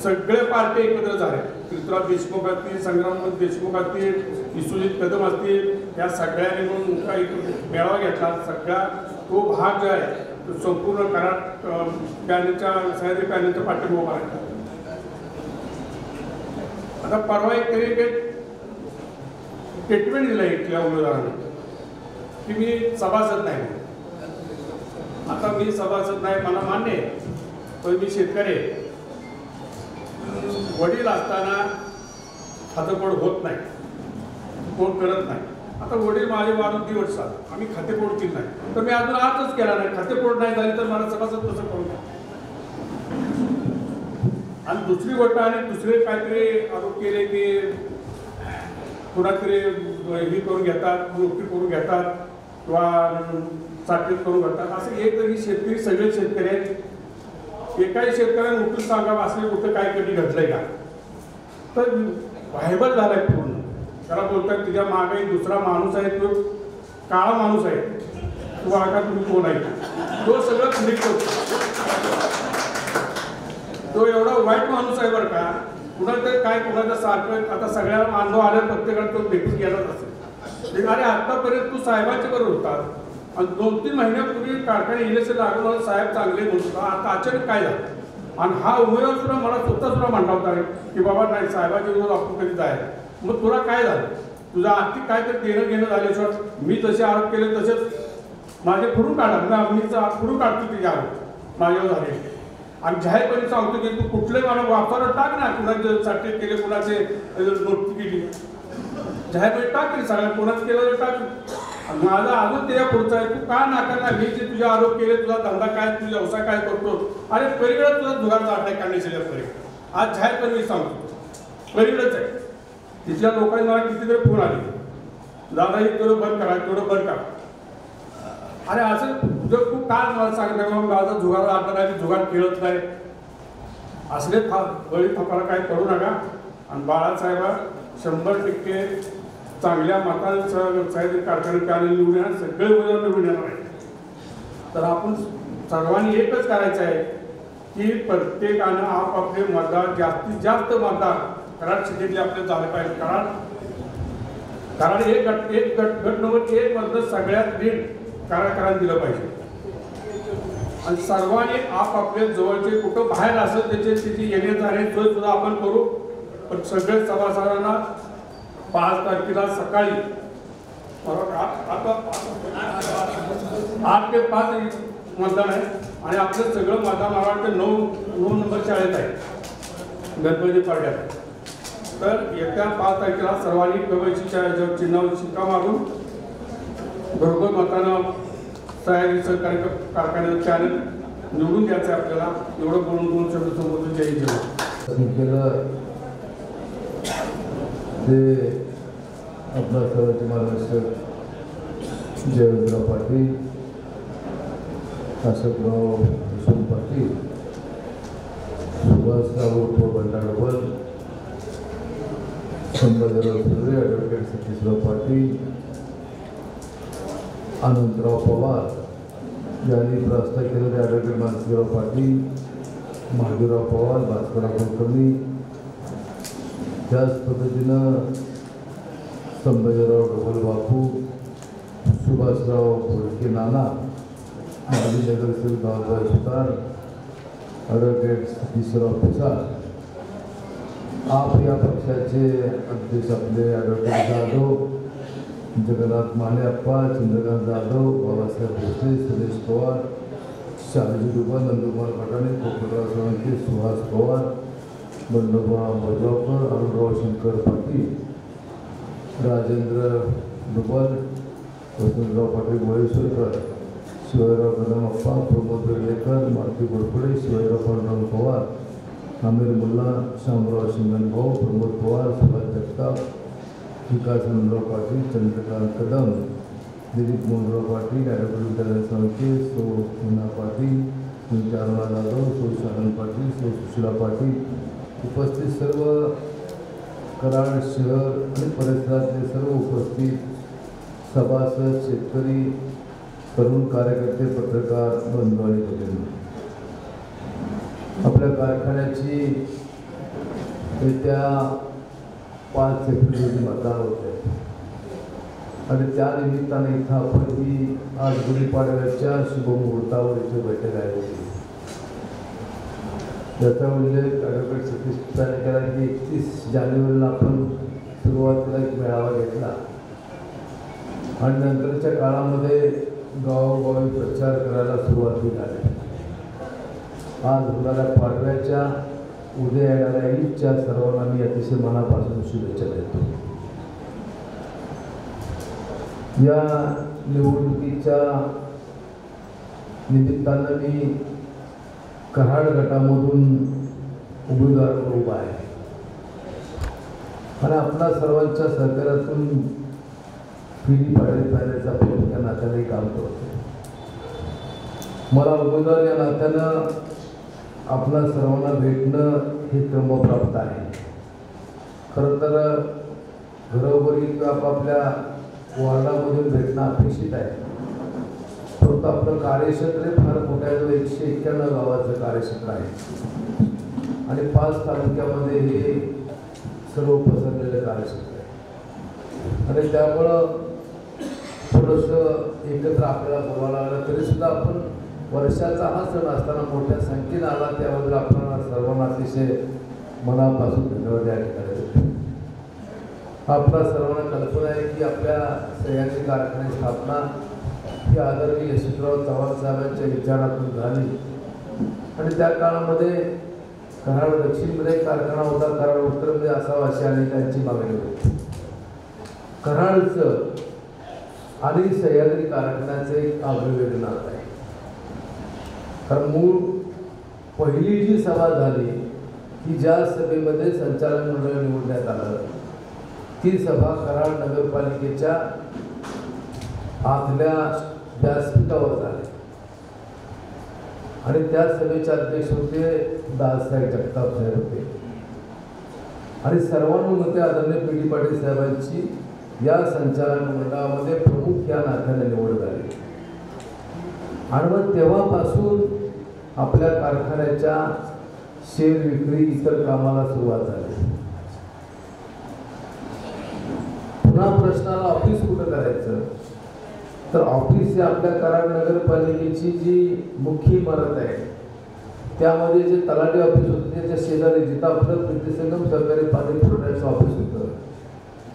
सगळे पार्टी एकत्र झाले. पृथ्वीराज देशमुख असतील, संग्राम देशमुख असतील, विश्वजित कदम असतील, या सगळ्यांनी म्हणून काही मेळावा घेतला. सगळा तो भाग जो आहे तो संपूर्ण कराड पॅनलच्या सह्याद्री पॅनलच्या पाठिंबा उभा आहे. आता परवा एक स्टेटमेंट दिलं इथल्या उमेदवारांनी की मी सभासद नाही. आता मी सभासद नाही मला मान्य आहे, पण मी शेतकरी आहे. वडील असताना खातेपोड होत नाही, कोण करत नाही. आता वडील माझे वाढून 2 वर्ष झाले, आम्ही खातेपोड केली नाही, तर मी अजून आजच केला नाही. खातेपोड नाही झाली तर मला सभासद कसं करू. आणि दुसरी गोष्ट आणि दुसरे काहीतरी आरोप केले की कुणातरी ही करून घेतात, नोकरी करून घेतात किंवा साठीत करून घेतात. असं एक तरी शेतकरी सगळे शेतकरी आहेत. एकाही शेतकऱ्याने उठून सांगावं असले कुठं काय कधी घडलंय का, तर व्हायबल झालाय पूर्ण. त्याला बोलतात तुझ्या मागे दुसरा माणूस आहे, तो काळा माणूस आहे, तो का तुम्ही कोण आहे, तो सगळं क्लिक करतो. तो एवढा वाईट माणूस आहे बरं का. कुणाचं काय कुणाचं सारखं आता सगळ्या मानव आल्या प्रत्येकाला तो भेटून गेलाच असेल. अरे आतापर्यंत तू साहेबांच्या बरोबर होतात आणि 2-3 महिन्यापूर्वी कारखाने इलेक्शन लागून मला साहेब चांगले म्हणत होता. आता अचानक काय झालं. आणि हा उमेदवार सुद्धा मला सुद्धा म्हणला होता की बाबा नाही साहेबांच्या विरोधात आपण कधी जायला. मग तुला काय झालं, तुझं आर्थिक काय तर देणं घेणं झाल्याशिवाय मी जसे आरोप केले तसेच माझे फुडून काढा. मी फुडून काढतो तिचे आरोप माझ्यावर झाले आणि जाहीरपणे सांगतो की तू कुठले मला वापरावर टाक ना. कुणाचे साठे केले, कुणाचे नोट केली, जाहीरपणे टाक केली, सगळ्या कोणाच केलं टाक. माझा अजून त्याच्या पुढचा आहे, तू का नाकारला. मी जे तुझे आरोप केले, तुझा धंदा काय, तुझा व्यवसाय काय करतो, अरे पलीकडे तुझा जुगारचा अटॅक काढण्याचे पलीकडे आज जाहीरपणे मी सांगतो पलीकडेच आहे. तिथल्या लोकांनी मला कितीतरी फोन आले, दादा हे तेवढं बंद करा, तेवढं बंद करा. अरे असं तुझं तू काय मला सांगता मग माझा जुगार आता नाही, जुगार खेळत नाही असले बळी थापाला काय करू नका. आणि बाळासाहेबा 100% चांगल्या मतांसह सह्याद्री कारखाने पॅनल निवडून येणार, सगळे उमेदवार निवडून येणार आहे. तर आपण सर्वांनी एकच करायचं आहे की प्रत्येकानं आपापले मतदार जास्तीत जास्त मतदार कराड सिटीतले आपले झाले पाहिजे. कराड एक गट नंबर 1 मधलं सगळ्यात लीड कराड दिलं पाहिजे. आणि सर्वांनी आपापले जवळचे कुठं बाहेर असेल त्याची येणे जाणे सोय सुद्धा आपण करू. पण सगळे सभासदांना 5 तारखेला सकाळी 8 ते 5 मतदान आहे. आणि आपलं सगळं मतदान मला वाटतं 9 नंबर शाळेत आहे गणपती पाड्यात. तर येत्या 5 तारखेला सर्वांनी केवायसीच्या चिन्हावर शिक्का मारून घरघर मतानं सह्याद्री सहकारी कारखान्याचं चॅनल निवडून द्यायचं आहे आपल्याला. एवढं बोलून शब्द संबोधून जय केलं ते आपला सर्वांचे मार्गदर्शक जयवंतराव पाटील, अशोकराव यशवंत पाटील, सुभाषराव बंडागोपाल, संभाजीराव सुरे, ॲडव्होकेट सतीशराव पाटील, अनंतराव पवार यांनी प्रस्ताव केलेले ॲडव्होकेट मानसिंगराव पाटील, महादेवराव पवार, भास्करराव कुलकर्णी, त्याच पद्धतीनं संभाजीराव ढोबल बापू, सुभाषराव फुलके नाना, माजी नगरसेवक गावभाई सुतार, ॲडव्होकेट सतीशराव पिसाळ, आप या पक्षाचे अध्यक्ष आपले ॲडव्होकेट जाधव, जगन्नाथ माने अप्पा, चंद्रकांत जाधव, बाबासाहेब भोसले, सुरेश पवार, शाहजी डुबा, नंदकुमार खटाणे, पोपटराव सोळंके, सुहास पवार, बंडोबा बजावकर, अरुणराव शंकर पाटील, राजेंद्र डुबल, वसंतराव पाटील गोळेश्वरकर, शिवाजीराव कदम अप्पा, प्रमोद बेर्डेकर, मारुती गोडपुडे, शिवाजीराव पांडुरंग पवार, आमिर मुल्ला, शामराव शिंगणभाऊ, प्रमोद पवार, सुभाष जगताप, विकास मनोहर पाटील, चंद्रकांत कदम, दिलीप मोहनराव पाटील, ॲडव्होकेट विद्याधर साळुंके, सौ मीना पाटील, श्रीमती अरुणा जाधव, सौ शालन पाटील, सौ सुशीला पाटील, उपस्थित सर्व कराड शहर आणि परिसरातले सर्व उपस्थित सभासद, शेतकरी, तरुण कार्यकर्ते, पत्रकार बंधू आणि भगिनी, आपल्या कारखान्याची येत्या 5 एप्रिल मतदान होते आणि त्या निमित्ताने इथं आपण ही आज गुढीपाडव्याच्या शुभमुहूर्तावर इथे बैठक आयोजित याचा उल्लेख ॲडव्होकेट सतीश पिसाने केला की 31 जानेवारीला आपण सुरुवातीला एक मेळावा घेतला आणि नंतरच्या काळामध्ये गावोगावी प्रचार करायला सुरुवात झाली. आज होणाऱ्या पाडव्याच्या उद्या येणाऱ्या ईदच्या सर्वांना मी अतिशय मनापासून शुभेच्छा देतो. या निवडणुकीच्या निमित्तानं मी कराड गटामधून उमेदवार उभा आहे आणि आपल्या सर्वांच्या सहकार्यातून पिढी पाडण्याचा प्रमुख या नात्याने काम करतो. मला उमेदवार या नात्यानं आपल्या सर्वांना भेटणं हे क्रमप्राप्त आहे. खरं तर घरोघरी किंवा आपापल्या वार्डामधून भेटणं अपेक्षित आहे, परंतु आपलं कार्यक्षेत्र फार मोठं आहे. 191 गावाचं कार्यक्षेत्र आहे आणि 5 तालुक्यामध्ये हे सर्व पसरलेलं कार्यक्षेत्र आहे आणि त्यामुळं थोडंसं एकत्र आपल्याला बोलावं लागलं तरीसुद्धा आपण वर्षाचा हा सण असताना मोठ्या संख्येनं आला त्याबद्दल आपल्याला सर्वांना अतिशय मनापासून धन्यवाद या ठिकाणी देतो. आपल्या सर्वांना कल्पना आहे की आपल्या सह्याद्री कारखान्याची स्थापना ही आदरणीय यशवंतराव चव्हाण साहेबांच्या विचारातून झाली आणि त्या काळामध्ये कराड दक्षिणमध्ये कारखाना होता, कराड उत्तरमध्ये असावा अशी अनेकांची मागणी होती. कराडचं आणि सह्याद्री कारखान्याचं एक आगळेवेगळं नातं आहे. कारण मूळ पहिली जी सभा झाली की ज्या सभेमध्ये संचालक मंडळ निवडण्यात आलं ती सभा कराड नगरपालिकेच्या आतल्या व्यासपीठावर झाली आणि त्या सभेचे अध्यक्ष होते दादासाहेब जगताप साहेब होते आणि सर्वानुमते आदरणीय पी.डी. पाटील साहेबांची या संचालक मंडळामध्ये प्रमुख या नात्याने निवड झाली आणि मग तेव्हापासून आपल्या कारखान्याच्या शेअर विक्री इतर कामाला सुरुवात झाली. पुन्हा प्रश्नाला ऑफिस कुठं करायचं तर ऑफिस हे आपल्या कराड नगरपालिकेची जी मुख्य इमारत आहे त्यामध्ये जे तलाठी ऑफिस होतं त्याच्या शेजारी जिथं आपलं प्रीतिसंगम सहकारी पाणी पुरवठ्याचं ऑफिस होतं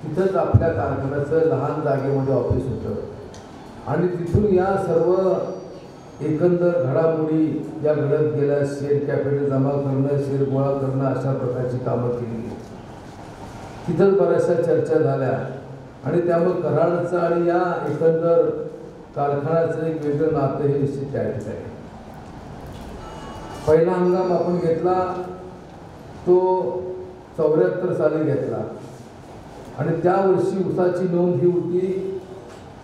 तिथंच आपल्या कारखान्याचं लहान जागेमध्ये ऑफिस होतं आणि तिथून या सर्व एकंदर घडामोडी या घडत गेल्या शेअर कॅपिटल जमा करणं, शेअर गोळा करणं अशा प्रकारची कामं केली. तिथंच बऱ्याचशा चर्चा झाल्या आणि त्यामुळे कराडचं आणि या एकंदर कारखान्याचं एक वेगळं नातं हे निश्चित त्या ठिकाणी. पहिला हंगाम आपण घेतला तो 74 साली घेतला आणि त्या वर्षी ऊसाची नोंद ही होती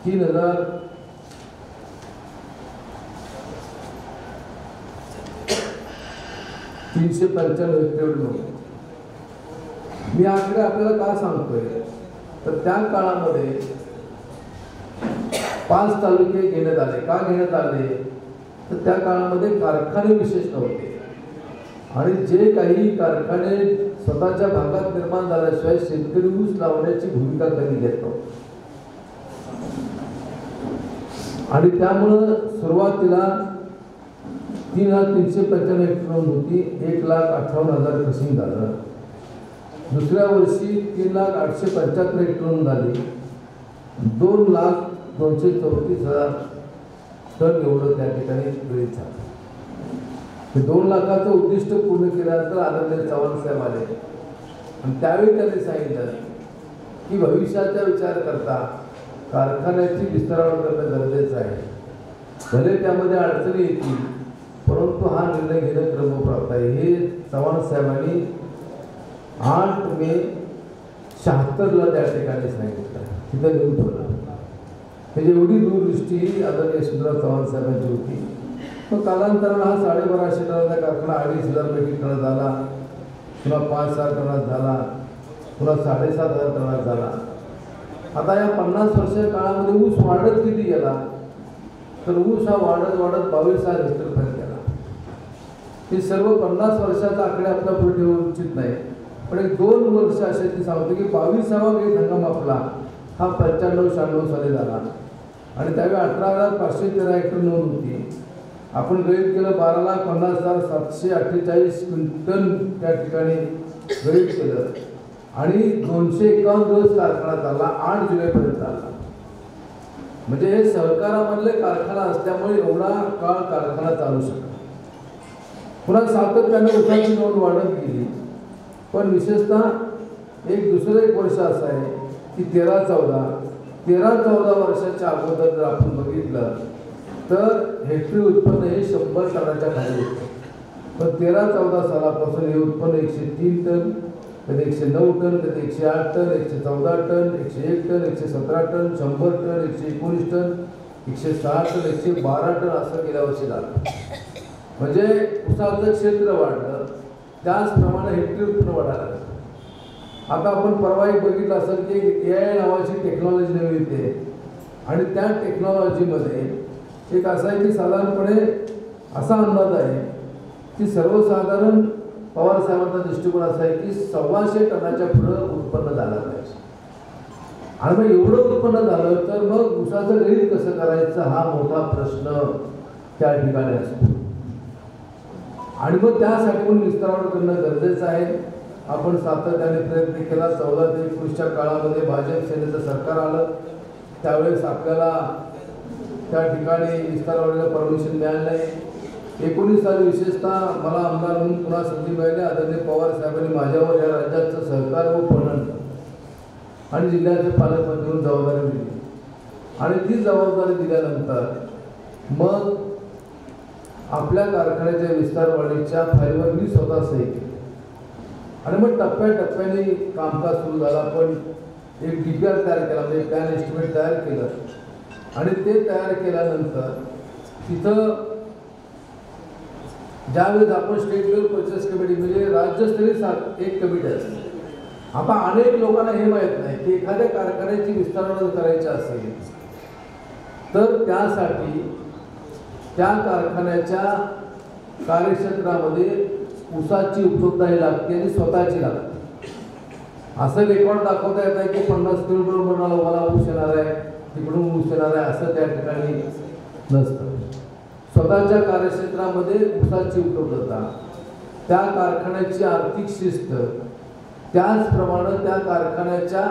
3,395 हेक्टर नोंद. मी आकडे आपल्याला का सांगतोय तर त्या काळामध्ये 5 तालुके घेण्यात आले. का घेण्यात आले तर त्या काळामध्ये कारखाने विशेष नव्हते आणि जे काही कारखाने स्वतःच्या भागात निर्माण झाल्याशिवाय शेतकरी ऊस लावण्याची भूमिका कधी घेत नव्हते आणि त्यामुळं सुरुवातीला 3,395 हेक्टर नोंद होती. 1,58,000 क्रशिंग झालं. दुसऱ्या वर्षी 3,875 हेक्टर नोंद झाली. 2,234,000 टन एवढं त्या ठिकाणी गळीत झालं. हे 2 लाखाचं उद्दिष्ट पूर्ण केल्यानंतर आनंदीय चव्हाण साहेब आले आणि त्यावेळी त्यांनी सांगितलं की भविष्याचा विचार करता कारखान्याची विस्तारण करणं गरजेचं आहे. भले त्यामध्ये अडचणी येतील, परंतु हा निर्णय घेणं क्रमप्राप्त आहे. हे चव्हाण साहेबांनी 8 मे 76ला त्या ठिकाणी सांगितलं. तिथं लिहून ठेवलं. म्हणजे एवढी दूरदृष्टी आदरणीय यशवंतराव चव्हाण साहेबांची होती. मग कालांतरानं हा 12,500 टनाचा कारखाना 2,500 मेट्रिक टनात झाला, पुन्हा 5,000 टनात झाला, पुन्हा 7,500 टनात झाला. आता या 50 वर्ष काळामध्ये ऊस वाढत किती गेला, तर ऊस हा वाढत 22,000 हेक्टरपर्यंत गेला. हे सर्व 50 वर्षाचा आकडे आपल्या पुढे ठेवू इच्छित नाही, पण एक 2 वर्ष अशाची सांगतो की 22वा गळीत हंगाम आपला हा 95-96 साली झाला आणि त्यावेळी 18,513 हेक्टर नोंद होती. आपण गळीत केलं 12,50,748 क्विंटल त्या ठिकाणी गळीत केलं आणि 251 दिवस कारखाना चालला, 8 जुलैपर्यंत चालला. म्हणजे हे सहकारामधले कारखाना असल्यामुळे एवढा काळ कारखाना चालू शकतो. पुन्हा सातत्याने ऊसाची नोंद वाढत गेली, पण विशेषतः दुसरं एक वर्ष असं आहे की 13-14 वर्षाच्या अगोदर जर आपण बघितलं तर हेक्टरी उत्पन्न हे 100 टनाच्या खाली होतं. पण 13-14 सालापासून हे उत्पन्न 103 टन, कधी 109 टन, कधी 108 ton, 114 ton, 101 ton, 117 ton, 100 ton, 119 ton, 106 ton, 112 ton असं गेल्या वर्षी झालं. म्हणजे ऊसाचं क्षेत्र वाढलं, त्याचप्रमाणे हेक्टरी उत्पन्न वाढायला लागलं. आता आपण परवाही बघितलं असेल की AI नावाची टेक्नॉलॉजी नवी येते आणि त्या टेक्नॉलॉजीमध्ये एक असं आहे की साधारणपणे असा अंदाज आहे की सर्वसाधारण पवार साहेबांचा दृष्टिकोन असा आहे की 1,200 टनाच्या पुढं उत्पन्न झालं पाहिजे. आणि मग एवढं उत्पन्न झालं तर मग ऊसाचं गळीत कसं करायचं हा मोठा प्रश्न त्या ठिकाणी असतो. आणि मग त्यासाठी पण विस्तार करणं गरजेचं आहे. आपण सातत्याने प्रयत्न केला. 14 ते 21च्या काळामध्ये भाजप सेनेचं सरकार आलं, त्यावेळेस आपल्याला त्या ठिकाणी विस्ताराला परमिशन मिळालं नाही. 19 साली विशेषतः मला आमदार म्हणून पुन्हा संधी मिळाली. आदरणीय पवार साहेबांनी माझ्यावर या राज्याचं सहकार व पणन आणि जिल्ह्याचे पालकमंत्री म्हणून जबाबदारी दिली आणि ती जबाबदारी दिल्यानंतर मग आपल्या कारखान्याच्या विस्तार वाढीच्या फाईलवर मी स्वतः सही केली आणि मग टप्प्याटप्प्याने कामकाज सुरू झालं. पण एक DPR तयार केला, म्हणजे प्लॅन एस्टिमेट तयार केलं आणि ते तयार केल्यानंतर तिथं ज्यावेळेस आपण स्टेट लेवल परचेस कमिटी म्हणजे राज्यस्तरीय एक कमिटी असते. आता अनेक लोकांना हे माहीत नाही की एखाद्या कारखान्याची विस्तारण करायची असेल तर त्यासाठी त्या कारखान्याच्या कार्यक्षेत्रामध्ये ऊसाची उपलब्धता ही लागते आणि स्वतःची लागते. असं रेकॉर्ड दाखवता येत आहे की 50 किलोमीटर मला ऊस येणार आहे, तिकडून ऊस येणार आहे, असं त्या ठिकाणी नसतं. स्वतःच्या कार्यक्षेत्रामध्ये ऊसाची उपलब्धता, त्या कारखान्याची आर्थिक शिस्त, त्याचप्रमाणे त्या कारखान्याच्या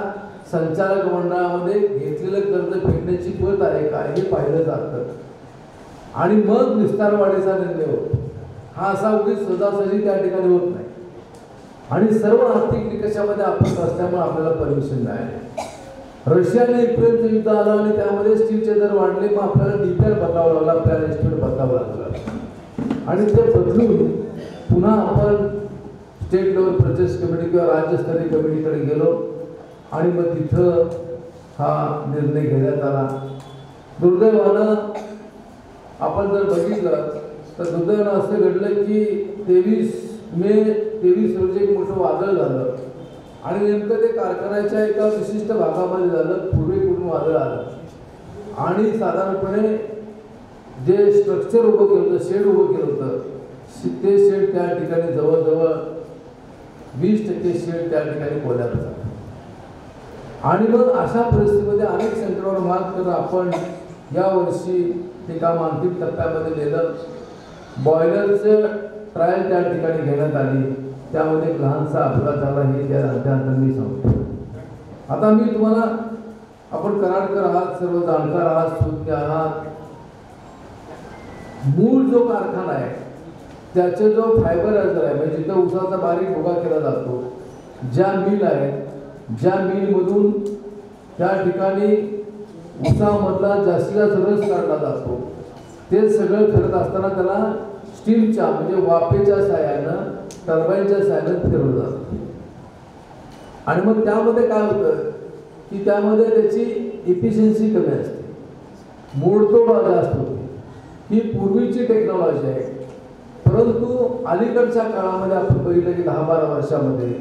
संचालक मंडळामध्ये घेतलेलं कर्ज फेडण्याची पत आहे का हे पाहिलं जातं आणि मग विस्तार वाढीचा निर्णय होतो. हा असा उगीच सहजासहजी त्या ठिकाणी होत नाही आणि सर्व आर्थिक निकषामध्ये आपण असल्यामुळे आपल्याला परमिशन मिळाली. रशियाने युक्रेनचं युद्ध आलं आणि त्यामध्ये स्टीलचे दर वाढले, मग आपल्याला DPR बदलावं लागला, प्लॅन एस्टिमेट बदलावं लागलं आणि ते बदलून पुन्हा आपण स्टेट लेवल परचेस कमिटी किंवा राज्यस्तरीय कमिटीकडे गेलो आणि मग तिथं हा निर्णय घेण्यात आला. दुर्दैवानं आपण जर बघितलं तर दुर्दैवानं असं घडलं की 23 मे 23 रोजी एक मोठं वादळ झालं आणि नेमकं ते कारखान्याच्या एका विशिष्ट भागामध्ये झालं. पूर्वेकडून वादळ आलं आणि साधारणपणे जे स्ट्रक्चर उभं केलं होतं, शेड उभं केलं होतं, ते शेड त्या ठिकाणी जवळजवळ 20% शेड त्या ठिकाणी कोल्याप झालं. आणि मग अशा परिस्थितीमध्ये अनेक सेंटरवर मात करून आपण यावर्षी ते काम अंतिम टप्प्यामध्ये नेलं. बॉयलरचं ट्रायल त्या ठिकाणी घेण्यात आली, त्यामध्ये एक लहानसा अपघात झाला हे त्यानंतर मी सांगतो. आता मी तुम्हाला आपण कराडकर आहात, सर्व जाणकार आहात, सुज्ञ आहात. मूळ जो कारखाना आहे त्याचे जो फायबरायझर आहे म्हणजे जिथं ऊसाचा बारीक भुगा केला जातो, ज्या मिल आहेत, ज्या मिलमधून त्या ठिकाणी ऊसामधला जास्तीत जास्त रस काढला जातो, ते सगळं फिरत असताना त्याला स्टीमच्या म्हणजे वाफेच्या साहाय्यानं, टर्बाईनच्या साहाय्यानं फिरवलं जातं. आणि मग त्यामध्ये काय होतं की त्यामध्ये त्याची इफिशियन्सी कमी असते, मोडतोड जास्त होते. ही पूर्वीची टेक्नॉलॉजी आहे. परंतु अलीकडच्या काळामध्ये आपण बघितलं की 10-12 वर्षामध्ये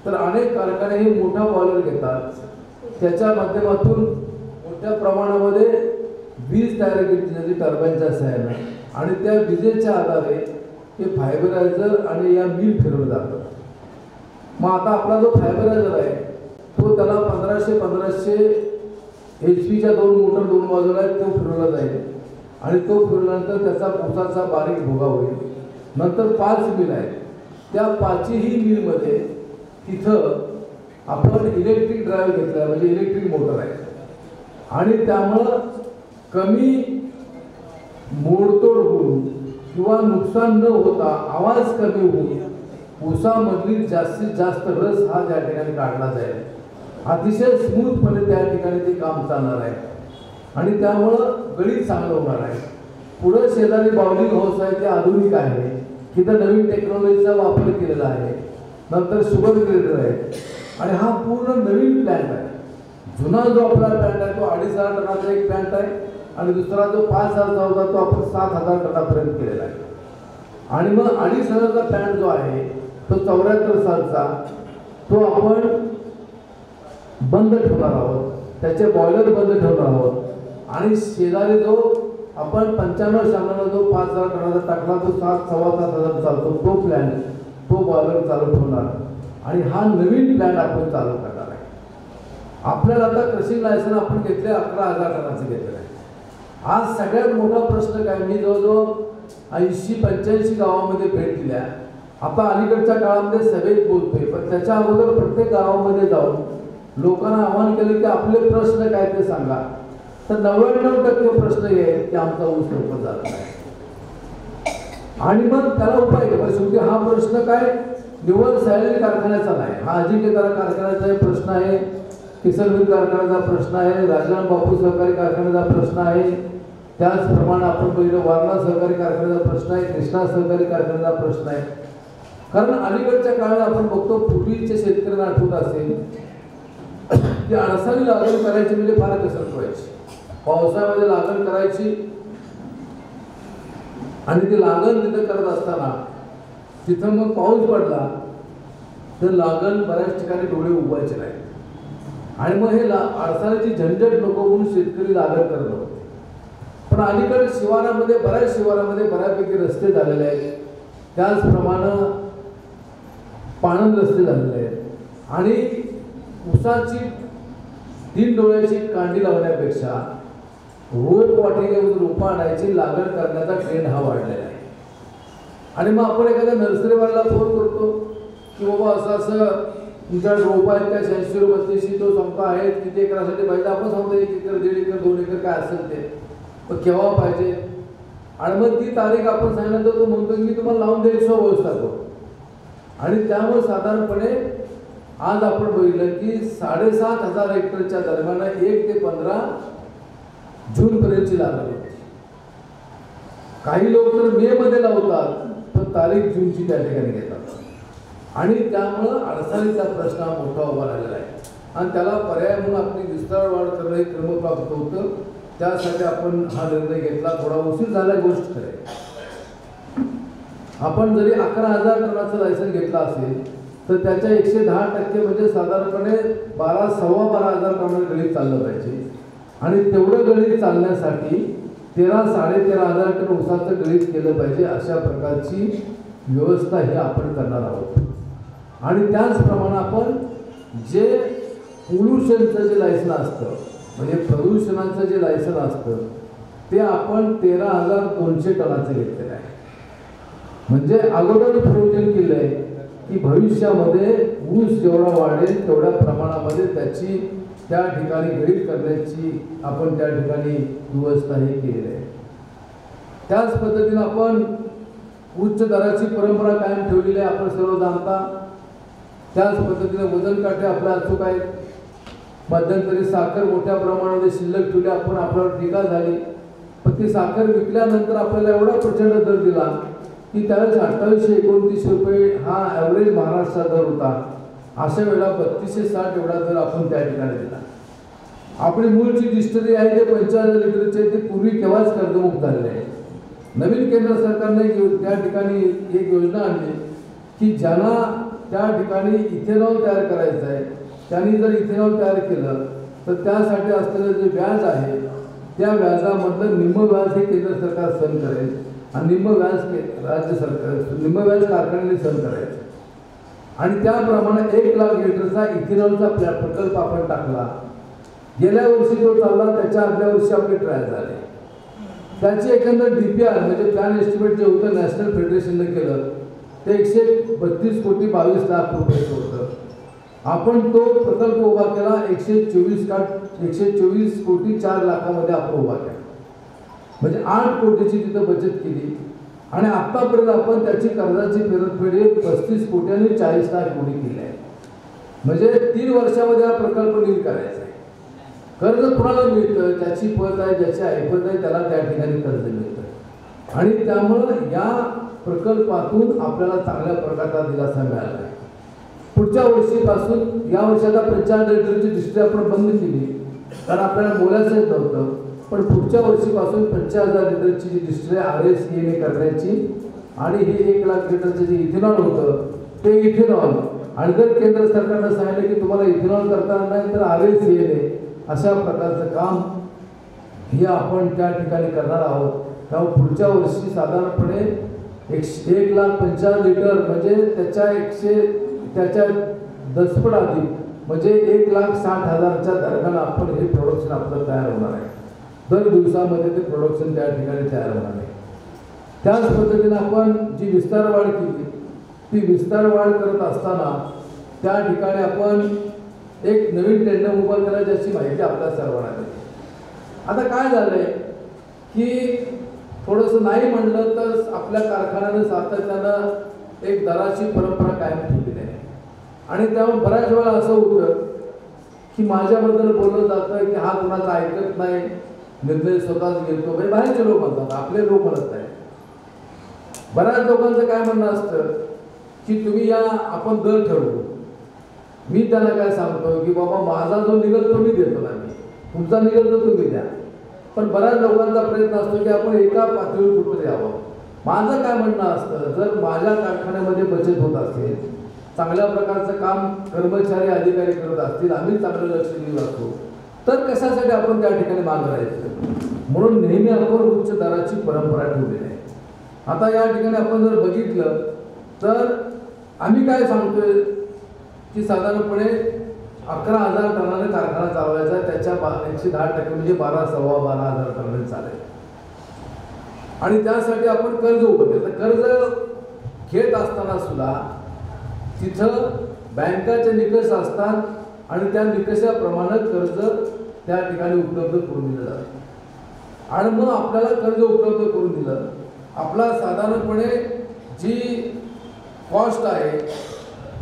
तर अनेक कारखाने हे मोठा बॉयलर घेतात, त्याच्या माध्यमातून मोठ्या प्रमाणामध्ये वीज तयार केली जाते टर्बाईनच्या सहाय्याने आणि त्या विजेच्या आधारे हे फायबरायझर आणि या मिल फिरवलं जातं. मग आता आपला जो फायबरायझर आहे तो त्याला 1500 HP 2 मोटर 2 बाजूला आहेत, तो फिरवला जाईल आणि तो फिरवल्यानंतर त्याचा ऊसाचा बारीक भुगा होईल. नंतर 5 मिल आहेत, त्या 5ही मिलमध्ये तिथं आपण इलेक्ट्रिक ड्राईव्ह घेतला म्हणजे इलेक्ट्रिक मोटर आहे आणि त्यामुळं कमी मोडतोड होऊन किंवा नुकसान न होता आवाज कमी होऊन ऊसामधली जास्तीत जास्त रस हा त्या ठिकाणी काढला जाईल. अतिशय स्मूथपणे त्या ठिकाणी ते काम चालणार आहे आणि त्यामुळं गळीत चांगलं होणार आहे. पुढं शेजारी बाउलिंग हाऊस आहे ते आधुनिक आहे, तिथं नवीन टेक्नॉलॉजीचा वापर केलेला आहे. नंतर शुगर ग्रेडर आहे आणि हा पूर्ण नवीन प्लॅन्ट आहे. जुना जो आपला प्लॅन्ट आहे तो 2,500 टनाचा एक प्लॅन्ट आहे आणि दुसरा जो 5,000चा होता तो आपण 7,000 टनापर्यंत केलेला आहे. आणि मग 2,500चा प्लॅन्ट जो आहे तो 74 सालचा तो आपण बंद ठेवणार आहोत, त्याचे बॉयलर बंद ठेवणार आहोत. आणि शेजारी जो आपण 95-96 जो 5,000 टनाचा टाकला तो 7,000-7,500 चालतो तो प्लॅन्ट, तो बॉयलर चालू ठेवणार आणि हा नवीन प्लॅन्ट आपण चालू करणार आहे. आपल्याला आता कृषी लायसन आपण घेतले 11,000 टनाचे घेतलेलं आहे. आज सगळ्यात मोठा प्रश्न काय, मी जवळजवळ 80-85 गावामध्ये भेट दिल्या. आता अलीकडच्या काळामध्ये सभेत बोलतोय, पण त्याच्या अगोदर प्रत्येक गावामध्ये जाऊन लोकांना आवाहन केलं की आपले प्रश्न काय ते सांगा. तर 99% प्रश्न हे आहेत की आमचा ऊस लवकर झाला आहे आणि मग त्याला उपाय केला. शेवटी हा प्रश्न काय निवड सयाजी कारखान्याचा नाही, हा अजिंक्यतारा कारखान्याचा प्रश्न आहे, किसनविंद कारखान्याचा प्रश्न आहे, राजाराम बापू सहकारी कारखान्याचा प्रश्न आहे, त्याचप्रमाणे आपण पहिलं वारणा सहकारी कारखान्याचा प्रश्न आहे, कृष्णा सहकारी कारखान्याचा प्रश्न आहे. कारण अलीकडच्या काळात आपण बघतो पूर्वीचे शेतकऱ्यांना आठवत असेल की अडसाळी लागवड करायची म्हणजे फार कसरत व्हायची. पावसाळ्यामध्ये लागण करायची आणि ती लागण तिथं करत असताना तिथं मग पाऊस पडला तर लागण बऱ्याच ठिकाणी डोळे उगवायचे नाही आणि मग हे अडसाळीची झंझट नको म्हणून शेतकरी लागण करत होते. पण अलीकडे शिवारामध्ये बऱ्याच शिवारामध्ये बऱ्यापैकी रस्ते झालेले आहेत, त्याचप्रमाणे पाणंद रस्ते झालेले आहेत आणि ऊसाची 3 डोळ्याची कांडी लावण्यापेक्षा रोप वाटिकेमधून रोपं आणायची लागण करण्याचा ट्रेंड हा वाढलेला आहे. आणि मग आपण एखाद्या नर्सरीवाल्याला फोन करतो की बाबा असं असं तुमच्या रोपं आहेत काय 86 32 तो संपा आहेत किती एकरासाठी पाहिजे, आपण सांगतो 1 एकर 1.5 एकर 2 एकर काय असेल ते, पण केव्हा पाहिजे. आणि मग ती तारीख आपण सांगितलं तर तो म्हणतो की तुम्हाला लावून द्यायची व्यवस्था करू. आणि त्यामुळे साधारणपणे आज आपण बघितलं की 7,500 हेक्टरच्या दरम्यान 1 ते 15 जूनपर्यंतची लागवड होती. काही लोक तर मे मध्ये लावतात पण तारीख जूनची त्या ठिकाणी घेतात आणि त्यामुळं अडचणीचा प्रश्न मोठा उभा राहिलेला आहे आणि त्याला पर्याय म्हणून आपली विस्तार वाढ करणं हे क्रमप्राप्त होतं. त्यासाठी आपण हा निर्णय घेतला. थोडा उशीर झाला गोष्ट आहे. आपण जरी 11,000 टनाचं लायसन घेतलं असेल तर त्याच्या 110% म्हणजे साधारणपणे 12,000 टनाचं गळीत चाललं पाहिजे आणि तेवढं गळीत चालण्यासाठी 13,500 टन ऊसाचं गळीत केलं पाहिजे. अशा प्रकारची व्यवस्था ही आपण करणार आहोत. आणि त्याचप्रमाणे आपण जे पोल्युशनचं जे लायसन असतं म्हणजे प्रदूषणाचं जे लायसन असतं ते आपण 13,200 टनाचं घेतलेलं आहे. म्हणजे अगोदर प्रयोजन केलं आहे की भविष्यामध्ये ऊस जेवढा वाढेल तेवढ्या प्रमाणामध्ये त्याची त्या ठिकाणी गळीत करण्याची आपण त्या ठिकाणी व्यवस्थाही केलेली आहे. त्याच पद्धतीनं आपण उच्च दराची परंपरा कायम ठेवलेली आहे, आपण सर्व जाणता. त्याच पद्धतीने वजन काटे आपल्या अचूक आहेत. मध्यंतरी साखर मोठ्या प्रमाणामध्ये शिल्लक ठेवली, आपण आपल्यावर टीका झाली, पण ती साखर विकल्यानंतर आपल्याला एवढा प्रचंड दर दिला की त्यावेळेस 2829 रुपये हा ॲव्हरेज महाराष्ट्रात दर होता. अशा वेळेला 3260 एवढा दर आपण त्या ठिकाणी दिला. आपली मूळची डिस्टरी आहे ते 50,000 लिटरचे, ते पूर्वी केव्हाच कर्जमुक्त झालेले आहे. नवीन केंद्र सरकारने त्या ठिकाणी एक योजना आणली की ज्यांना त्या ठिकाणी इथेनॉल तयार करायचं आहे त्यांनी जर इथेनॉल तयार केलं तर त्यासाठी असलेलं जे व्याज आहे त्या व्याजामधलं निम्म व्याज हे केंद्र सरकार सहन करेल आणि निम्म व्याज राज्य सरकार, निम्म व्याज कारखान्याने सहन करायचं. आणि त्याप्रमाणे 1 लाख लिटरचा इथेनॉलचा प्रकल्प आपण टाकला. गेल्या वर्षी तो चालला, त्याच्या आदल्या वर्षी आपले ट्रायल झाले. त्याची एकंदर DPR म्हणजे प्लॅन एस्टिमेट जे होतं नॅशनल फेडरेशनने केलं ते 132 कोटी 22 लाख रुपयाचं होतं. आपण तो प्रकल्प उभा केला 124 कोटी 4 लाखामध्ये आपण उभा केला, म्हणजे 8 कोटीची तिथं बचत केली. आणि आत्तापर्यंत आपण त्याची कर्जाची परतफेड 35 कोटी आणि 40 लाख कोटी केली आहे. म्हणजे 3 वर्षामध्ये हा प्रकल्प नील करायचा आहे. कर्ज कुणाला मिळतं, ज्याची पत आहे, ज्याची ऐपत आहे त्याला त्या ठिकाणी कर्ज मिळतं. आणि त्यामुळं या प्रकल्पातून आपल्याला चांगल्या प्रकारचा दिलासा मिळाला आहे. पुढच्या वर्षीपासून, या वर्षी आता 55 लिटरची डिस्ट्री आपण बंद केली कारण आपल्याला बोलायचं नव्हतं, पण पुढच्या वर्षीपासून 50,000 लिटरची जी डिस्ट्री RSCA करण्याची आणि हे 1 लाख लिटरचं जे इथेनॉल होतं ते इथेनॉल, आणि जर केंद्र सरकारनं सांगितलं की तुम्हाला इथेनॉल करता नाही तर RSCA अशा प्रकारचं काम हे आपण त्या ठिकाणी करणार आहोत. त्यामुळे पुढच्या वर्षी साधारणपणे 1,50,000 लिटर म्हणजे त्याच्या दसपट अधिक म्हणजे 1,60,000च्या दरम्यान आपण हे प्रोडक्शन आपलं तयार होणार आहे. दर दिवसामध्ये ते प्रोडक्शन त्या ठिकाणी तयार होणार आहे. त्याच पद्धतीने आपण जी विस्तार वाढ केली ती विस्तार वाढ करत असताना त्या ठिकाणी आपण एक नवीन टेंडर उभा केला ज्याची माहिती आपल्या सर्वांना आहे. आता काय झालंय की थोडंसं नाही म्हणलं तर आपल्या कारखान्यानं सातत्यानं एक दराची परंपरा कायम ठेवलेली आहे. आणि त्यामुळे बऱ्याच वेळा असं होतं की माझ्याबद्दल बोललं जातं की हा कुणाचा ऐकत नाही, निर्णय स्वतःच घेतो. म्हणजे बाहेरचे लोक म्हणतात, आपले लोक म्हणत नाही. बऱ्याच लोकांचं काय म्हणणं असतं की तुम्ही या, आपण दर ठरवू. मी त्यांना काय सांगतो की बाबा माझा जो निघेल तो मी देतो ना, मी तुमचा निघेल तर तुम्ही द्या. पण बऱ्याच लोकांचा प्रयत्न असतो की आपण एका पातळीवर कुठं यावं. माझं काय म्हणणं असतं, जर माझ्या कारखान्यामध्ये बचत होत असेल, चांगल्या प्रकारचं काम कर्मचारी अधिकारी करत असतील, आम्ही चांगलं लक्ष देऊ असतो, तर कशासाठी आपण त्या ठिकाणी मागं राहायचं. म्हणून नेहमी आपण उच्च दराची परंपरा ठेवलेली आहे. आता या ठिकाणी आपण जर बघितलं तर आम्ही काय सांगतोय की साधारणपणे 11,000 टनाने कारखाना चालवायचा आहे, त्याच्या 110% म्हणजे 12,000 टनाने चालेल. आणि त्यासाठी आपण कर्ज उभं केलं. कर्ज घेत असताना सुद्धा तिथं बँकाचे निकष असतात आणि त्या निकषाप्रमाणे कर्ज त्या ठिकाणी उपलब्ध करून दिलं जातं. आणि मग आपल्याला कर्ज उपलब्ध करून दिलं. आपला साधारणपणे जी कॉस्ट आहे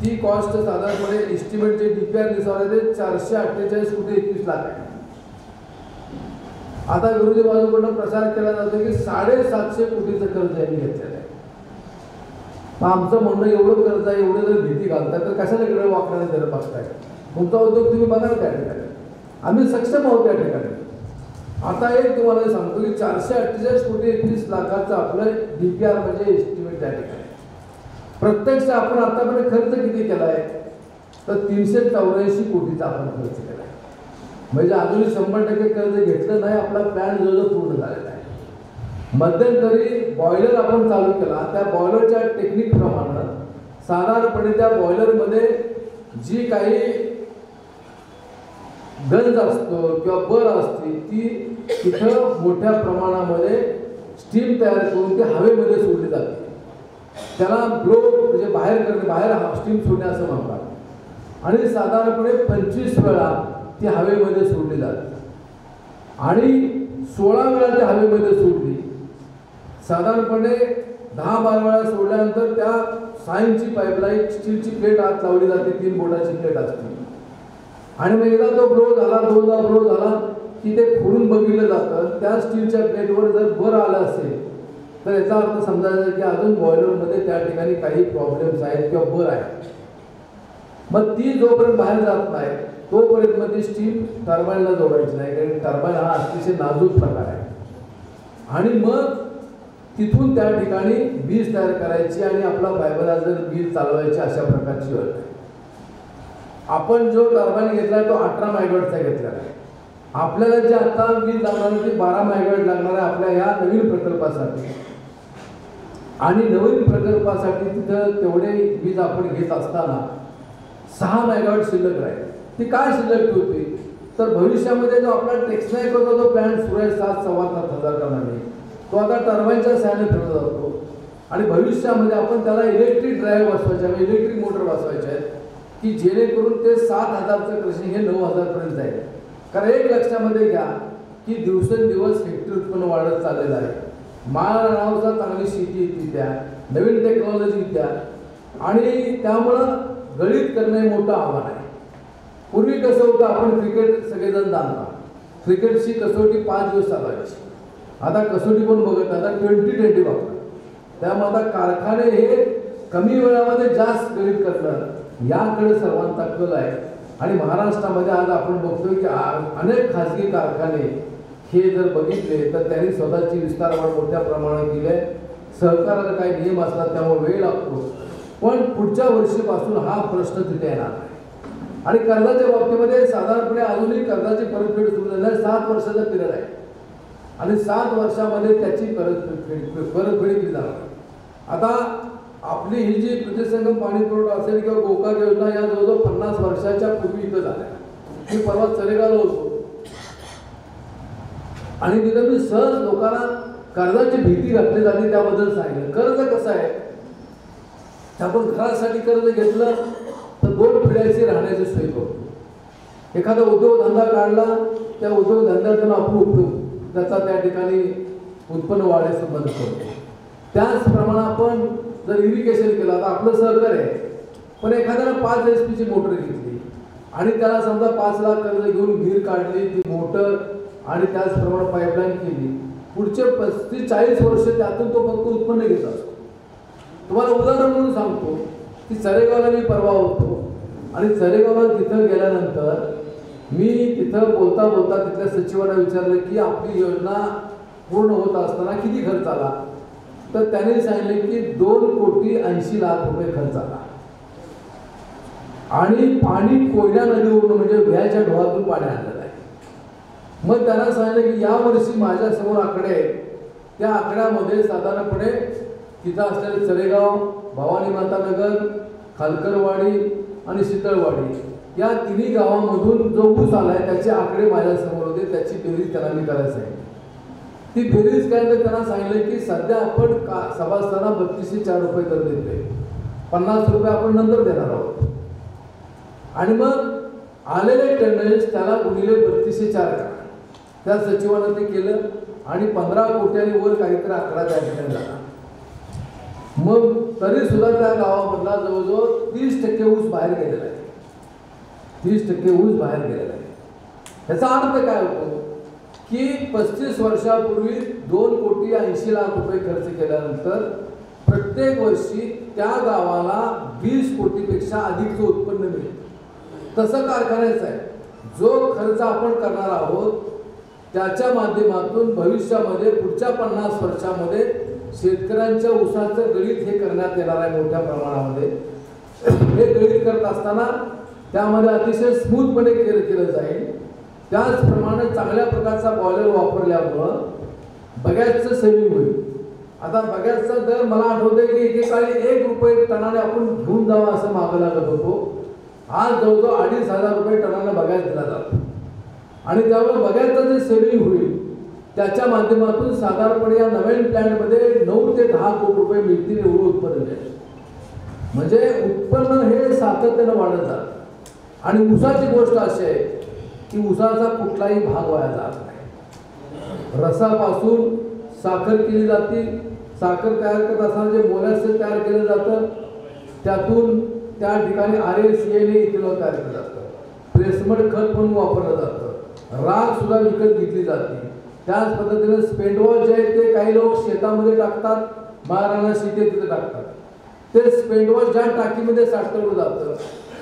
ती कॉस्ट साधारणपणे एस्टिमेट जे DPR नुसार आहे ते 448 कोटी 21 लाख आहे. आता विरोधी बाजूकडून प्रचार केला जातो की 750 कोटीचं कर्ज यांनी घेतलेलं आहे. मग आमचं म्हणणं एवढं कर्ज आहे, एवढं जर भीती घालतात तर कशाला इकडे वाकडाने जर बघताय. तुमचा उद्योग तुम्ही बघा त्या ठिकाणी, आम्ही सक्षम आहोत त्या ठिकाणी. आता एक तुम्हाला सांगतो की 448 कोटी 21 लाखाचं आपलं DPR म्हणजे एस्टिमेट त्या ठिकाणी. प्रत्यक्ष आपण आतापर्यंत खर्च किती केला आहे तर 384 कोटीचा आपण खर्च केला आहे. म्हणजे अजूनही 100% कर्ज घेतलं नाही, आपला प्लॅन जवळजवळ पूर्ण झालेला आहे. मध्यंतरी बॉयलर आपण चालू केला, त्या बॉयलरच्या टेक्निक प्रमाणे साधारणपणे त्या बॉयलरमध्ये जी काही गंज असतो किंवा बर असते ती तिथं मोठ्या प्रमाणामध्ये स्टीम तयार करून ती हवेमध्ये सोडली जाते. त्याला ब्लो म्हणजे बाहेर करणे, बाहेर स्टीम सोडणे असं म्हणतात. आणि साधारणपणे 25 वेळा ती हवेमध्ये सोडली जाते आणि 16 वेळा ती हवेमध्ये सोडली, साधारणपणे 10-12 वेळा सोडल्यानंतर त्या सायन्सची पाईपलाईन स्टीलची प्लेट आत लावली जाते, 3 बोटाची प्लेट असते आणि मग एकदा तो ब्लो झाला, 2दा ब्लो झाला की ते खोलून बघितलं जातं. त्या स्टीलच्या प्लेटवर जर बर आलं असेल तर याचा अर्थ समजायचा की अजून बॉयलरमध्ये त्या ठिकाणी काही प्रॉब्लेम्स आहेत किंवा बर आहे. मग ती जोपर्यंत बाहेर जात नाही तोपर्यंत मग ती स्टीम टर्बाईनला जोडायची नाही, कारण टर्बाईन हा अतिशय नाजूक प्रकार आहे आणि मग तिथून त्या ठिकाणी वीज तयार करायची आणि आपला फायबरायझर वीज चालवायची, अशा प्रकारची अट आहे. आपण जो टर्बाईन घेतला तो 18 मेगावॅटचा घेतलेला आहे. आपल्याला जे आता वीज लागणार आहे ती 12 मेगावॅट लागणार आहे आपल्या या नवीन प्रकल्पासाठी आणि नवीन प्रकल्पासाठी तिथं तेवढे वीज आपण घेत असताना 6 मेगावॅट शिल्लक राहील. ती काय शिल्लक होती तर भविष्यामध्ये जो आपला टेक्सनाईकचा जो प्लॅन्ट सुरू आहे 7,000-7,500 टनाने, तो आता टर्बाईनच्या सहाय्याने फिरला जातो आणि भविष्यामध्ये आपण त्याला इलेक्ट्रिक ड्राईव्ह बसवायचे आहे, इलेक्ट्रिक मोटर बसवायचे आहेत की जेणेकरून ते 7,000चं क्रशिंग हे 9,000पर्यंत जाईल. कारण एक लक्षामध्ये घ्या की दिवसेंदिवस हेक्टरी उत्पन्न वाढत चाललेलं आहे. महाराष्ट्राचा चांगली शेती येते, त्या नवीन टेक्नॉलॉजी त्या आणि त्यामुळं गळीत करणं हे मोठं आव्हान आहे. पूर्वी कसं होतं, आपण क्रिकेट सगळेजण जाणता, क्रिकेटची कसोटी 5 दिवस चालवायची. आता कसोटी कोण बघत, आता 20-20 बघतात. त्यामुळे आता कारखाने हे कमी वेळामध्ये जास्त गळीत करणं याकडे सर्वांचा कल आहे आणि महाराष्ट्रामध्ये आज आपण बघतोय की अनेक खाजगी कारखाने हे जर बघितले तर त्यांनी स्वतःची विस्तार वाढ मोठ्या प्रमाणात केली आहे. सहकाराला काही नियम असतात त्यामुळे वेळ लागतो, पण पुढच्या वर्षीपासून हा प्रश्न तिथे येणार आहे. आणि कर्जाच्या बाबतीमध्ये साधारणपणे अजूनही कर्जाची परतफेड सुरू झाली आहे. 7 वर्षाचा पिरियड आहे आणि 7 वर्षामध्ये त्याची परतफेड केली जाणार. आता आपली ही जी प्रतिसंगम पाणी पुरवठा असेल किंवा गोकाक योजना या जवळजवळ 50 वर्षाच्या पूर्वी इथं झाल्या. मी परवा चरेगावला होतो आणि तिथं मी सहज लोकांना कर्जाची भीती घातली जाते त्याबद्दल सांगितलं. कर्ज कसं आहे, आपण घरासाठी कर्ज घेतलं तर 2 पिढ्याची राहण्याची सोय करतो. एखादा उद्योगधंदा काढला, त्या उद्योगधंद्यातून आपण उपयोग त्याचा त्या ठिकाणी उत्पन्न वाढायला मदत करतो. त्याचप्रमाणे आपण जर इरिगेशन केलं, आता आपलं सहकार्य आहे, पण एखाद्याला 5 HP मोटर घेतली आणि त्याला समजा 5 लाख कर्ज घेऊन विहीर काढली, ती मोटर आणि त्याचप्रमाणे पाईपलाईन केली, पुढचे 35-40 वर्ष त्यातून तो फक्त उत्पन्न घेत असतो. तुम्हाला उदाहरण म्हणून सांगतो की चरेगावला मी परवा होतो आणि चरेगावला तिथं गेल्यानंतर मी तिथं बोलता बोलता तिथल्या सचिवांना विचारलं की आपली योजना पूर्ण होत असताना किती खर्च आला, तर त्याने सांगितले की 2,80,00,000 खर्च आला आणि पाणी कोयना नदीवरून म्हणजे भ्याच्या ढोळातून पाणी आणलेलं आहे. मग त्यांना सांगितलं की यावर्षी माझ्यासमोर आकडे आहेत, त्या आकड्यामध्ये साधारणपणे तिथं असलेले चरेगाव, भवानी माता नगर, खालकरवाडी आणि शीतळवाडी या 3 गावांमधून जो ऊस आलाय त्याचे आकडे माझ्यासमोर होते. त्याची बेरीज त्यांना मी करायला सांगितली. ती बेरीज काय तर त्यांना सांगितलं की सध्या आपण सभासदांना 3204 रुपये दर देतोय, 50 रुपये आपण नंतर देणार आहोत आणि मग आलेले टनेज त्याला गुणिले 3204 करा. त्या सचिवानं ते केलं आणि 15 कोट्यांनी वर काहीतरी आकडा त्या ठिकाणी झाला. मग तरी सुद्धा त्या गावामधला जवळजवळ 30% ऊस बाहेर गेलेला आहे. 30% ऊस बाहेर गेलेला आहे. याचा अर्थ काय होतो की 35 वर्षापूर्वी 2,80,00,000 रुपये खर्च केल्यानंतर प्रत्येक वर्षी त्या गावाला 20 कोटीपेक्षा अधिकचं उत्पन्न मिळेल. तसं कारखान्याचं आहे. जो खर्च आपण करणार आहोत त्याच्या माध्यमातून भविष्यामध्ये पुढच्या 50 वर्षामध्ये शेतकऱ्यांच्या ऊसाचं गळीत हे करण्यात येणार आहे मोठ्या प्रमाणामध्ये. हे गळीत करत असताना त्यामध्ये अतिशय स्मूथपणे केलं जाईल. त्याचप्रमाणे चांगल्या प्रकारचा बॉयलर वापरल्यामुळं बगॅसचं सेव्हिंग होईल. आता बगॅसचा दर मला आठवतंय की एकेकाळी 1 रुपये टनाने आपण घेऊन जावं असं मागं लागत होतो. आज जवळजवळ 2,500 रुपये टनाने बगॅस दिला जातो आणि त्यामुळे बगॅसचं जे सेव्हिंग होईल त्याच्या माध्यमातून साधारणपणे या नवीन प्लॅन्टमध्ये 9 ते 10 कोटी रुपये मिळतील एवढं उत्पन्न मिळेल. म्हणजे उत्पन्न हे सातत्यानं वाढत जातं. आणि ऊसाची गोष्ट अशी आहे की ऊसाचा कुठलाही भाग वाया जात नाही. रसापासून साखर केली जाते. साखर तयार करत असताना जे मोलॅसेस तयार केलं जातं त्यातून त्या ठिकाणी RACN इथेनॉल तयार केलं जातं. प्रेसमड खत म्हणून वापरलं जातं. राख सुद्धा विकत घेतली जाते. त्याच पद्धतीने स्पेंडवॉश जे आहे ते काही लोक शेतामध्ये टाकतात, महाराणा शेती तिथे टाकतात. ते स्पेंडवॉश ज्या टाकीमध्ये साठवलं जातं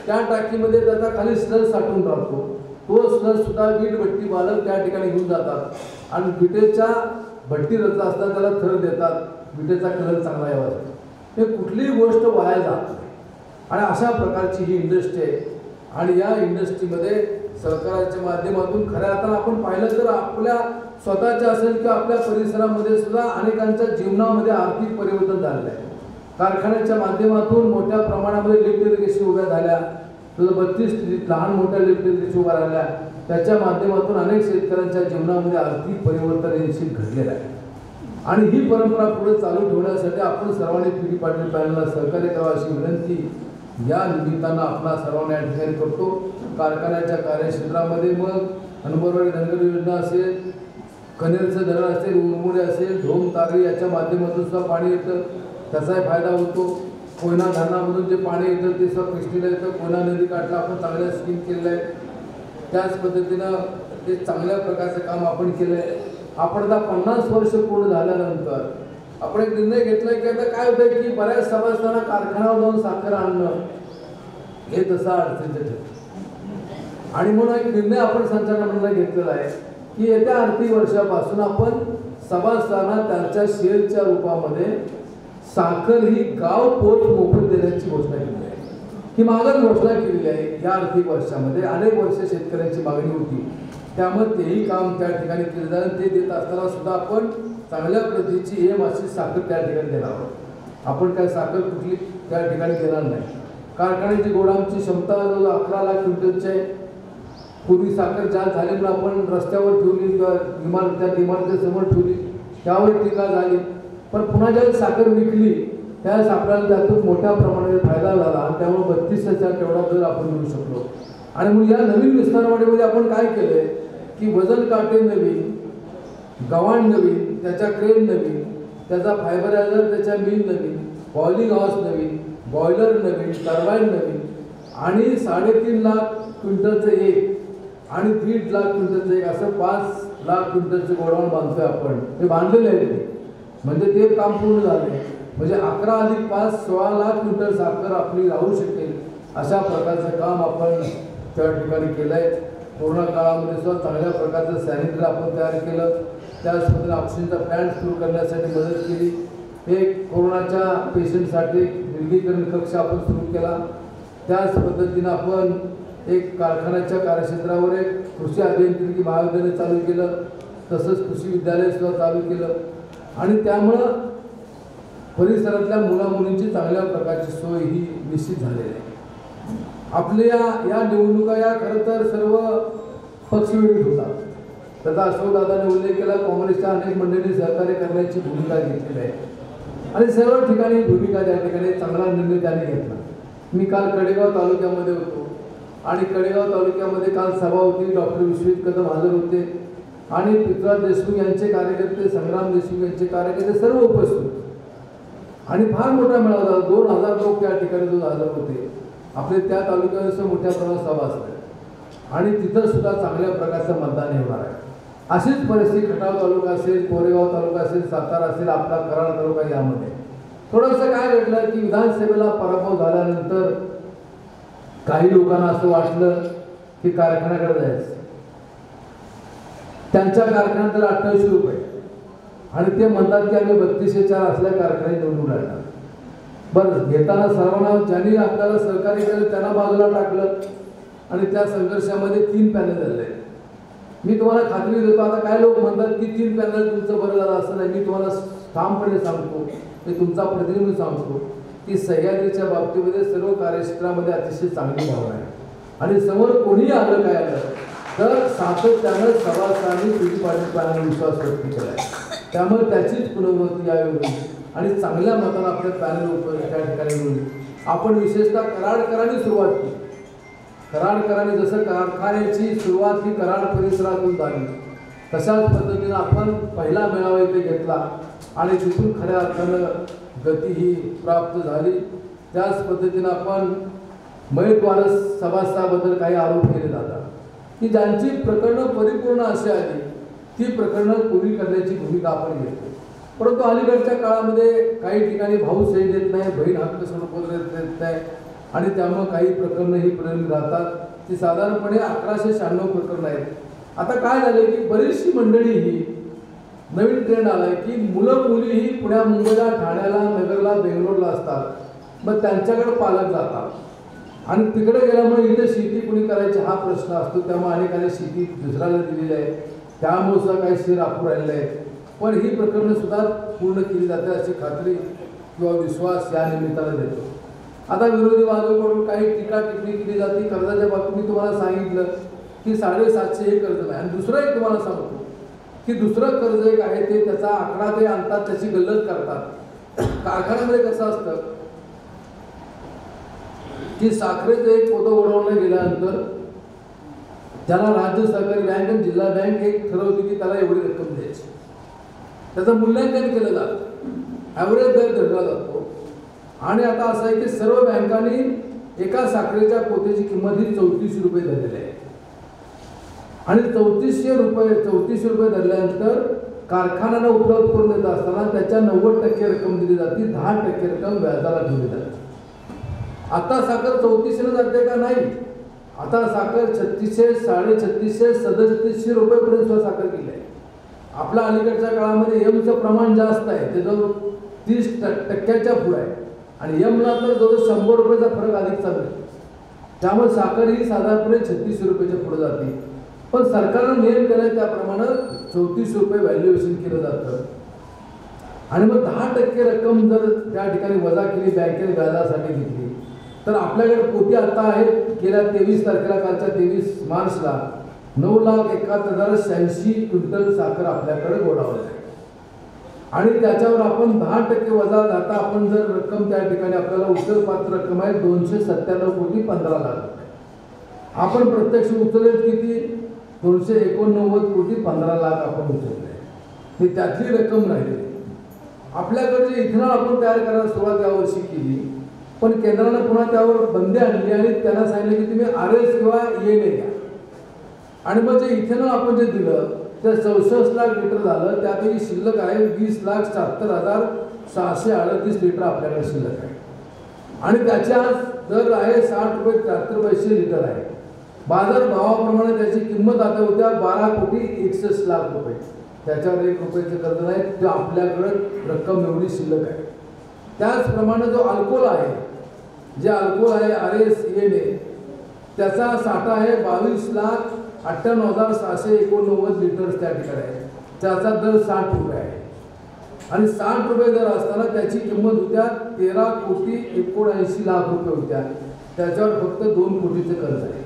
त्या टाकीमध्ये त्याचा खाली स्लज साठवून राहतो. तो स्लज सुद्धा वीट भट्टी मालक त्या ठिकाणी घेऊन जातात आणि विटेच्या भट्टी रचत असताना त्याला थर देतात, विटेचा कलर चांगला यावा. हे कुठलीही गोष्ट वाया जात नाही आणि अशा प्रकारची ही इंडस्ट्री आहे. आणि या इंडस्ट्रीमध्ये सरकारच्या माध्यमातून खऱ्या अर्थानं आपण पाहिलं तर आपल्या स्वतःच्या असेल किंवा आपल्या परिसरामध्ये सुद्धा अनेकांच्या जीवनामध्ये आर्थिक परिवर्तन झालेलं आहे. कारखान्याच्या माध्यमातून मोठ्या प्रमाणामध्ये लिफ्ट इरिगेशन उभ्या झाल्या. 32 लहान मोठ्या लिफ्ट इरिगेशन उभ्या राहिल्या. त्याच्या माध्यमातून अनेक शेतकऱ्यांच्या जीवनामध्ये आर्थिक परिवर्तन निश्चित घडलेलं आहे. आणि ही परंपरा पुढे चालू ठेवण्यासाठी आपण सर्वांनी पीडी पाटील पॅनलला सहकार्य करावं अशी विनंती या निमित्तानं आपला सर्वांना या ठिकाणी करतो. कारखान्याच्या कार्यक्षेत्रामध्ये मग हनुमानवाडी धनगर योजना असेल, कनेरचं धरण असेल, उरमुडे असेल, धोम तागरी याच्या माध्यमातून सुद्धा पाणी येतं, त्याचाही फायदा होतो. कोयना धरणामधून जे पाणी येतं ते सुद्धा कृष्णेला येतं. कोयना नदी काठला आपण चांगल्या स्कीम केलेल्या आहेत. त्याच पद्धतीनं ते चांगल्या प्रकारचं काम आपण केलं आहे. आपण आता 50 वर्ष पूर्ण झाल्यानंतर आपण एक निर्णय घेतला की आता काय होतं की बऱ्याच सभासदांना कारखान्यावर जाऊन साखर आणणं हे तसं अडचणीचं ठरतं. आणि म्हणून एक निर्णय आपण संचालक मंडळाने घेतलेला आहे की येत्या आर्थिक वर्षापासून आपण सभासदांना त्यांच्या शेअरच्या रूपामध्ये साखर ही गाव पोच मोफत देण्याची घोषणा केली आहे. ही मागच घोषणा केलेली आहे. या आर्थिक वर्षामध्ये अनेक वर्ष शेतकऱ्यांची मागणी होती, त्यामुळे तेही काम त्या ठिकाणी केलं जातं. ते देत असताना सुद्धा आपण चांगल्या प्रतीची अशी साखर त्या ठिकाणी देणार आहोत. आपण काय साखर कुठली त्या ठिकाणी देणार नाही. कारखान्याची गोडाऊनची क्षमता 11 लाख क्विंटलची आहे. पूर्वी साखर जास्त झाली म्हणून आपण रस्त्यावर ठेवली किंवा इमारतीच्या समोर ठेवली, त्यावर टीका झाली. पण पुन्हा ज्यावेळेस साखर विकली त्यावेळेस आपल्याला त्यातून मोठ्या प्रमाणात फायदा झाला आणि त्यामुळे 32,000 तेवढा दर आपण मिळू शकलो. आणि म्हणून या नवीन विस्तारवाडीमध्ये आपण काय केलंय की वजन काटे नवीन, गव्हाण नवीन, त्याच्या क्रेन नवीन, त्याचा फायबरायझर, त्याच्या मिल नवीन, बॉइलिंग हाऊस नवीन, बॉयलर नवीन, टर्बाईन नवीन आणि 3.5 लाख क्विंटलचं एक आणि 1.5 लाख क्विंटलचं एक असं 5 लाख क्विंटलचं गोडाऊन बांधतोय आपण. ते बांधलेले आहे ते, म्हणजे ते काम पूर्ण झाले. म्हणजे 11 + 5 16 लाख क्विंटल साखर आपली राहू शकेल अशा प्रकारचं काम आपण त्या ठिकाणी केलं आहे. कोरोना काळामध्ये सुद्धा चांगल्या प्रकारचं सॅनिटरी आपण तयार केलं. त्याच पद्धतीने ऑक्सिजनचा प्लॅन्ट सुरू करण्यासाठी मदत केली. एक कोरोनाच्या पेशंटसाठी विलगीकरण कक्ष आपण सुरू केला. त्याच पद्धतीनं आपण एक कारखान्याच्या कार्यक्षेत्रावर एक कृषी अभियांत्रिकी महाविद्यालय चालू केलं, तसंच कृषी विद्यालय सुद्धा चालू केलं. आणि त्यामुळं परिसरातल्या मुलामुलींची चांगल्या प्रकारची सोय ही निश्चित झालेली आहे. आपल्या या निवडणुका या खरं तर सर्व पक्षविरोधी होतात. त्याचा अशोकदादांनी उल्लेख केला. काँग्रेसच्या अनेक मंडळींनी सहकार्य करण्याची भूमिका घेतलेली आहे आणि सर्व ठिकाणी भूमिका त्या ठिकाणी चांगला निर्णय त्यांनी घेतला. मी काल कडेगाव तालुक्यामध्ये होतो आणि कडेगाव तालुक्यामध्ये काल सभा होती. डॉक्टर विश्वजित कदम हजर होते आणि पृथ्वीराज देशमुख यांचे कार्यकर्ते, संग्राम देशमुख यांचे कार्यकर्ते सर्व उपस्थित होते आणि फार मोठा मेळावा झाला. 2000 लोक त्या ठिकाणी हजर होते. आपले त्या तालुक्यावर मोठ्या प्रमाणात सभा असते आणि तिथं सुद्धा चांगल्या प्रकारचं मतदान होणार आहे. अशीच परिस्थिती खटाव तालुका असेल, कोरेगाव तालुका असेल, सातारा असेल, आपला कराड तालुका यामध्ये थोडंसं काय घडलं की विधानसभेला पराभव झाल्यानंतर काही लोकांना असं वाटलं की कारखान्याकडे जायचं. त्यांच्या कारखान्यात तर 28 रुपये आणि ते म्हणतात की आम्ही 3204 असल्या कारखाने निवडून आणणार. बरं, घेताना सर्वांना ज्यांनी आपल्याला सहकार्य केलं त्यांना बाजूला टाकलं आणि त्या संघर्षामध्ये 3 पॅनल झाले. मी तुम्हाला खात्री देतो, आता काय लोक म्हणतात की 3 पॅनल तुमचं बरं झालं असं नाही. मी तुम्हाला ठामपणे सांगतो, मी तुमचा प्रतिनिधी सांगतो की सह्याद्रीच्या बाबतीमध्ये सर्व कार्यक्षेत्रामध्ये अतिशय चांगली भावना आहे आणि समोर कोणीही आलं काय आलं तर सातत्यानं सभासदांनी पीडी पाटील पॅनल विश्वास व्यक्त केला आहे. त्यामुळे त्याचीच पुनरावृत्ती यावेळी होईल आणि चांगल्या मतानं आपल्या पॅनल त्या ठिकाणी होईल. आपण विशेषतः कराडकरांनी सुरुवात केली. कराडकरांनी जसं कारखान्याची सुरुवात ही कराड परिसरातून झाली, तशाच पद्धतीनं आपण पहिला मेळावा इथे घेतला आणि तिथून खऱ्या अर्थानं गती ही प्राप्त झाली. त्याच पद्धतीनं आपण मयत वारस सभासदाबद्दल काही आरोप केले जातात की ज्यांची प्रकरणं परिपूर्ण अशी आली ती प्रकरणं पूर्ण करण्याची भूमिका आपण घेतो. परंतु अलीकडच्या काळामध्ये काही ठिकाणी भाऊ सही देत नाही, बहीण हक्क संरक्षण देत नाही आणि त्यामुळे काही प्रकरणं ही प्रलंबित राहतात. ती साधारणपणे 1196 प्रकरणं आहेत. आता काय झालं की बरीचशी मंडळी ही नवीन ट्रेंड आलाय की मुलं मुली ही पुण्या मुंबईला ठाण्याला नगरला बेंगलोरला असतात, मग त्यांच्याकडे पालक जातात आणि तिकडे गेल्यामुळे इथे शेती कुणी करायची हा प्रश्न असतो. त्यामुळे अनेकांनी शेती दुसऱ्याला दिलेली आहे, त्यामुळे सुद्धा काही शेर राखू राहिलेले आहेत. पण ही प्रकरणं सुद्धा पूर्ण केली जाते अशी खात्री किंवा विश्वास या निमित्तानं देतो. आता विरोधी बाजूकडून काही टीका टिप्पणी केली जाते. कर्जाच्या बाबतीत मी तुम्हाला सांगितलं की 750 हे कर्ज नाही. आणि दुसरं एक तुम्हाला सांगतो की दुसरं कर्ज एक आहे ते त्याचा आकडा ते आणतात, त्याची गल्लत करतात. कारखान्यामध्ये कसं असतं की साखरेचं एक पोतं उडवलं गेल्यानंतर त्याला राज्य सहकारी बँक आणि जिल्हा बँक एक ठरवते की त्याला एवढी रक्कम द्यायची. त्याचं मूल्यांकन केलं जातं, ॲव्हरेज दर धरला जातो. आणि आता असं आहे की सर्व बँकांनी एका साखरेच्या पोत्याची किंमत ही 3400 रुपये धरलेली आहे. आणि 3400 रुपये धरल्यानंतर कारखान्याला उपलब्ध करून देत असताना त्याच्या 90% रक्कम दिली जाते, 10% रक्कम व्याजाला ठेवली जाते. आता साखर 3400 जाते का नाही, आता साखर 3600, 3650, 3700 रुपयेपर्यंत साखर केली आहे. आपल्या अलीकडच्या काळामध्ये एमचं प्रमाण जास्त आहे, ते जवळ 30% पुढे आहे आणि एमला तर जवळ 100 रुपयाचा फरक अधिक चालू आहे. त्यामुळे साखर ही साधारणपणे 3600 रुपयाच्या पुढे जाते. पण सरकारनं नियम केलाय त्याप्रमाणे 3400 रुपये व्हॅल्युएशन केलं जातं. आणि मग 10% रक्कम जर त्या ठिकाणी वजा केली, बँकेने व्याजासाठी घेतली, तर आपल्याकडे पोती आता आहेत गेल्या 23 तारखेला, कालच्या 23 मार्चला 9,71,086 क्विंटल साखर आपल्याकडे गोडावली आहे. आणि त्याच्यावर आपण 10% वजा जाता आपण जर रक्कम त्या ठिकाणी आपल्याला उचलपात्र रक्कम आहे 297,15,00,000 आपण प्रत्यक्ष उचलेल किती, 289,15,00,000 आपण उचलले. त्यातली रक्कम राहिली. आपल्याकडे इथेनॉल आपण तयार करायला सुरुवात यावर्षी केली, पण केंद्रानं पुन्हा त्यावर बंदी आणली आणि त्यांना सांगितलं की तुम्ही RS किंवा ENA घ्या. आणि मग जे इथेनॉल आपण जे दिलं ते 64 लाख लिटर झालं. त्यापैकी शिल्लक आहे 20,74,638 लिटर आपल्याकडे शिल्लक आहे. आणि त्याच्या दर आहे 60 रुपये 73 पैसे लिटर आहे. बाजार भावाप्रमाणे त्याची किंमत आता होत्या 12,61,00,000 रुपये. त्याच्यावर 1 रुपयाचं कर्ज नाही, ते आपल्याकडे रक्कम एवढी शिल्लक आहे. त्याचप्रमाणे जो अल्कोहोल आहे, जे अल्कोहोल आहे RS ENA, त्याचा साठा आहे 22,98,689 लिटर त्या ठिकाणी आहे. त्याचा दर 60 रुपये आहे. आणि 60 रुपये दर असताना त्याची किंमत होत्या 13,79,00,000 रुपये होत्या. त्याच्यावर फक्त 2 कोटीचं कर्ज आहे.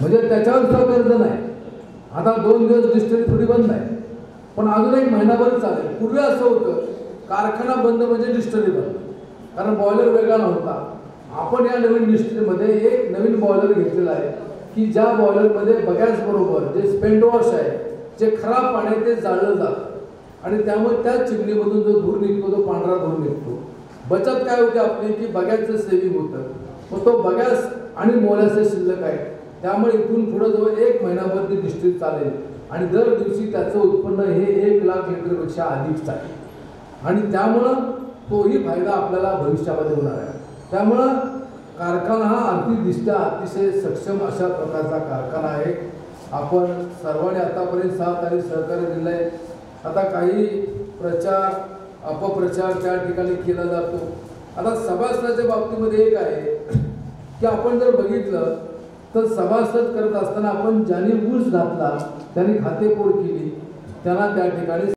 म्हणजे त्याच्यावर सुद्धा कर्ज नाही. आता 2 दिवस डिस्टरी थोडी बंद आहे, पण अजून एक महिनाभर चालेल. पूर्वी असं होतं कारखाना बंद म्हणजे डिस्टरी बंद, कारण बॉयलर वेगळा नव्हता. आपण या नवीन डिस्ट्रीमध्ये एक नवीन बॉयलर घेतलेला आहे की ज्या बॉयलरमध्ये बगॅस बरोबर जे स्पेंड वॉश आहे, जे खराब पाणी ते जाळलं जातं आणि त्यामुळे त्या चिमणीमधून जो धूर निघतो तो पांढरा धूर निघतो. बचत काय होते आपली की बगॅसचं सेविंग होतं, मग तो बगॅस आणि मोलाचे शिल्लक आहे. त्यामुळे इथून पुढं जवळ 1 महिनाभर ती डिस्ट्री चालेल आणि दर दिवशी त्याचं उत्पन्न हे 1 लाख लिटरपेक्षा अधिकच आहे. आणि त्यामुळं तोही फायदा आपल्याला भविष्यामध्ये होणार आहे. त्यामुळं कारखाना हा आर्थिकदृष्ट्या अतिशय सक्षम अशा प्रकारचा कारखाना आहे. आपण सर्वांनी आतापर्यंत 6 तारीख सहकार्य दिलं आहे. आता काही प्रचार अपप्रचार त्या ठिकाणी केला जातो. आता सभासदाच्या बाबतीमध्ये एक आहे की आपण जर बघितलं तर सभासद करत असताना आपण ज्यांनी ऊस घातला, त्यांनी खातेफोड केली, त्यांना त्या ठिकाणी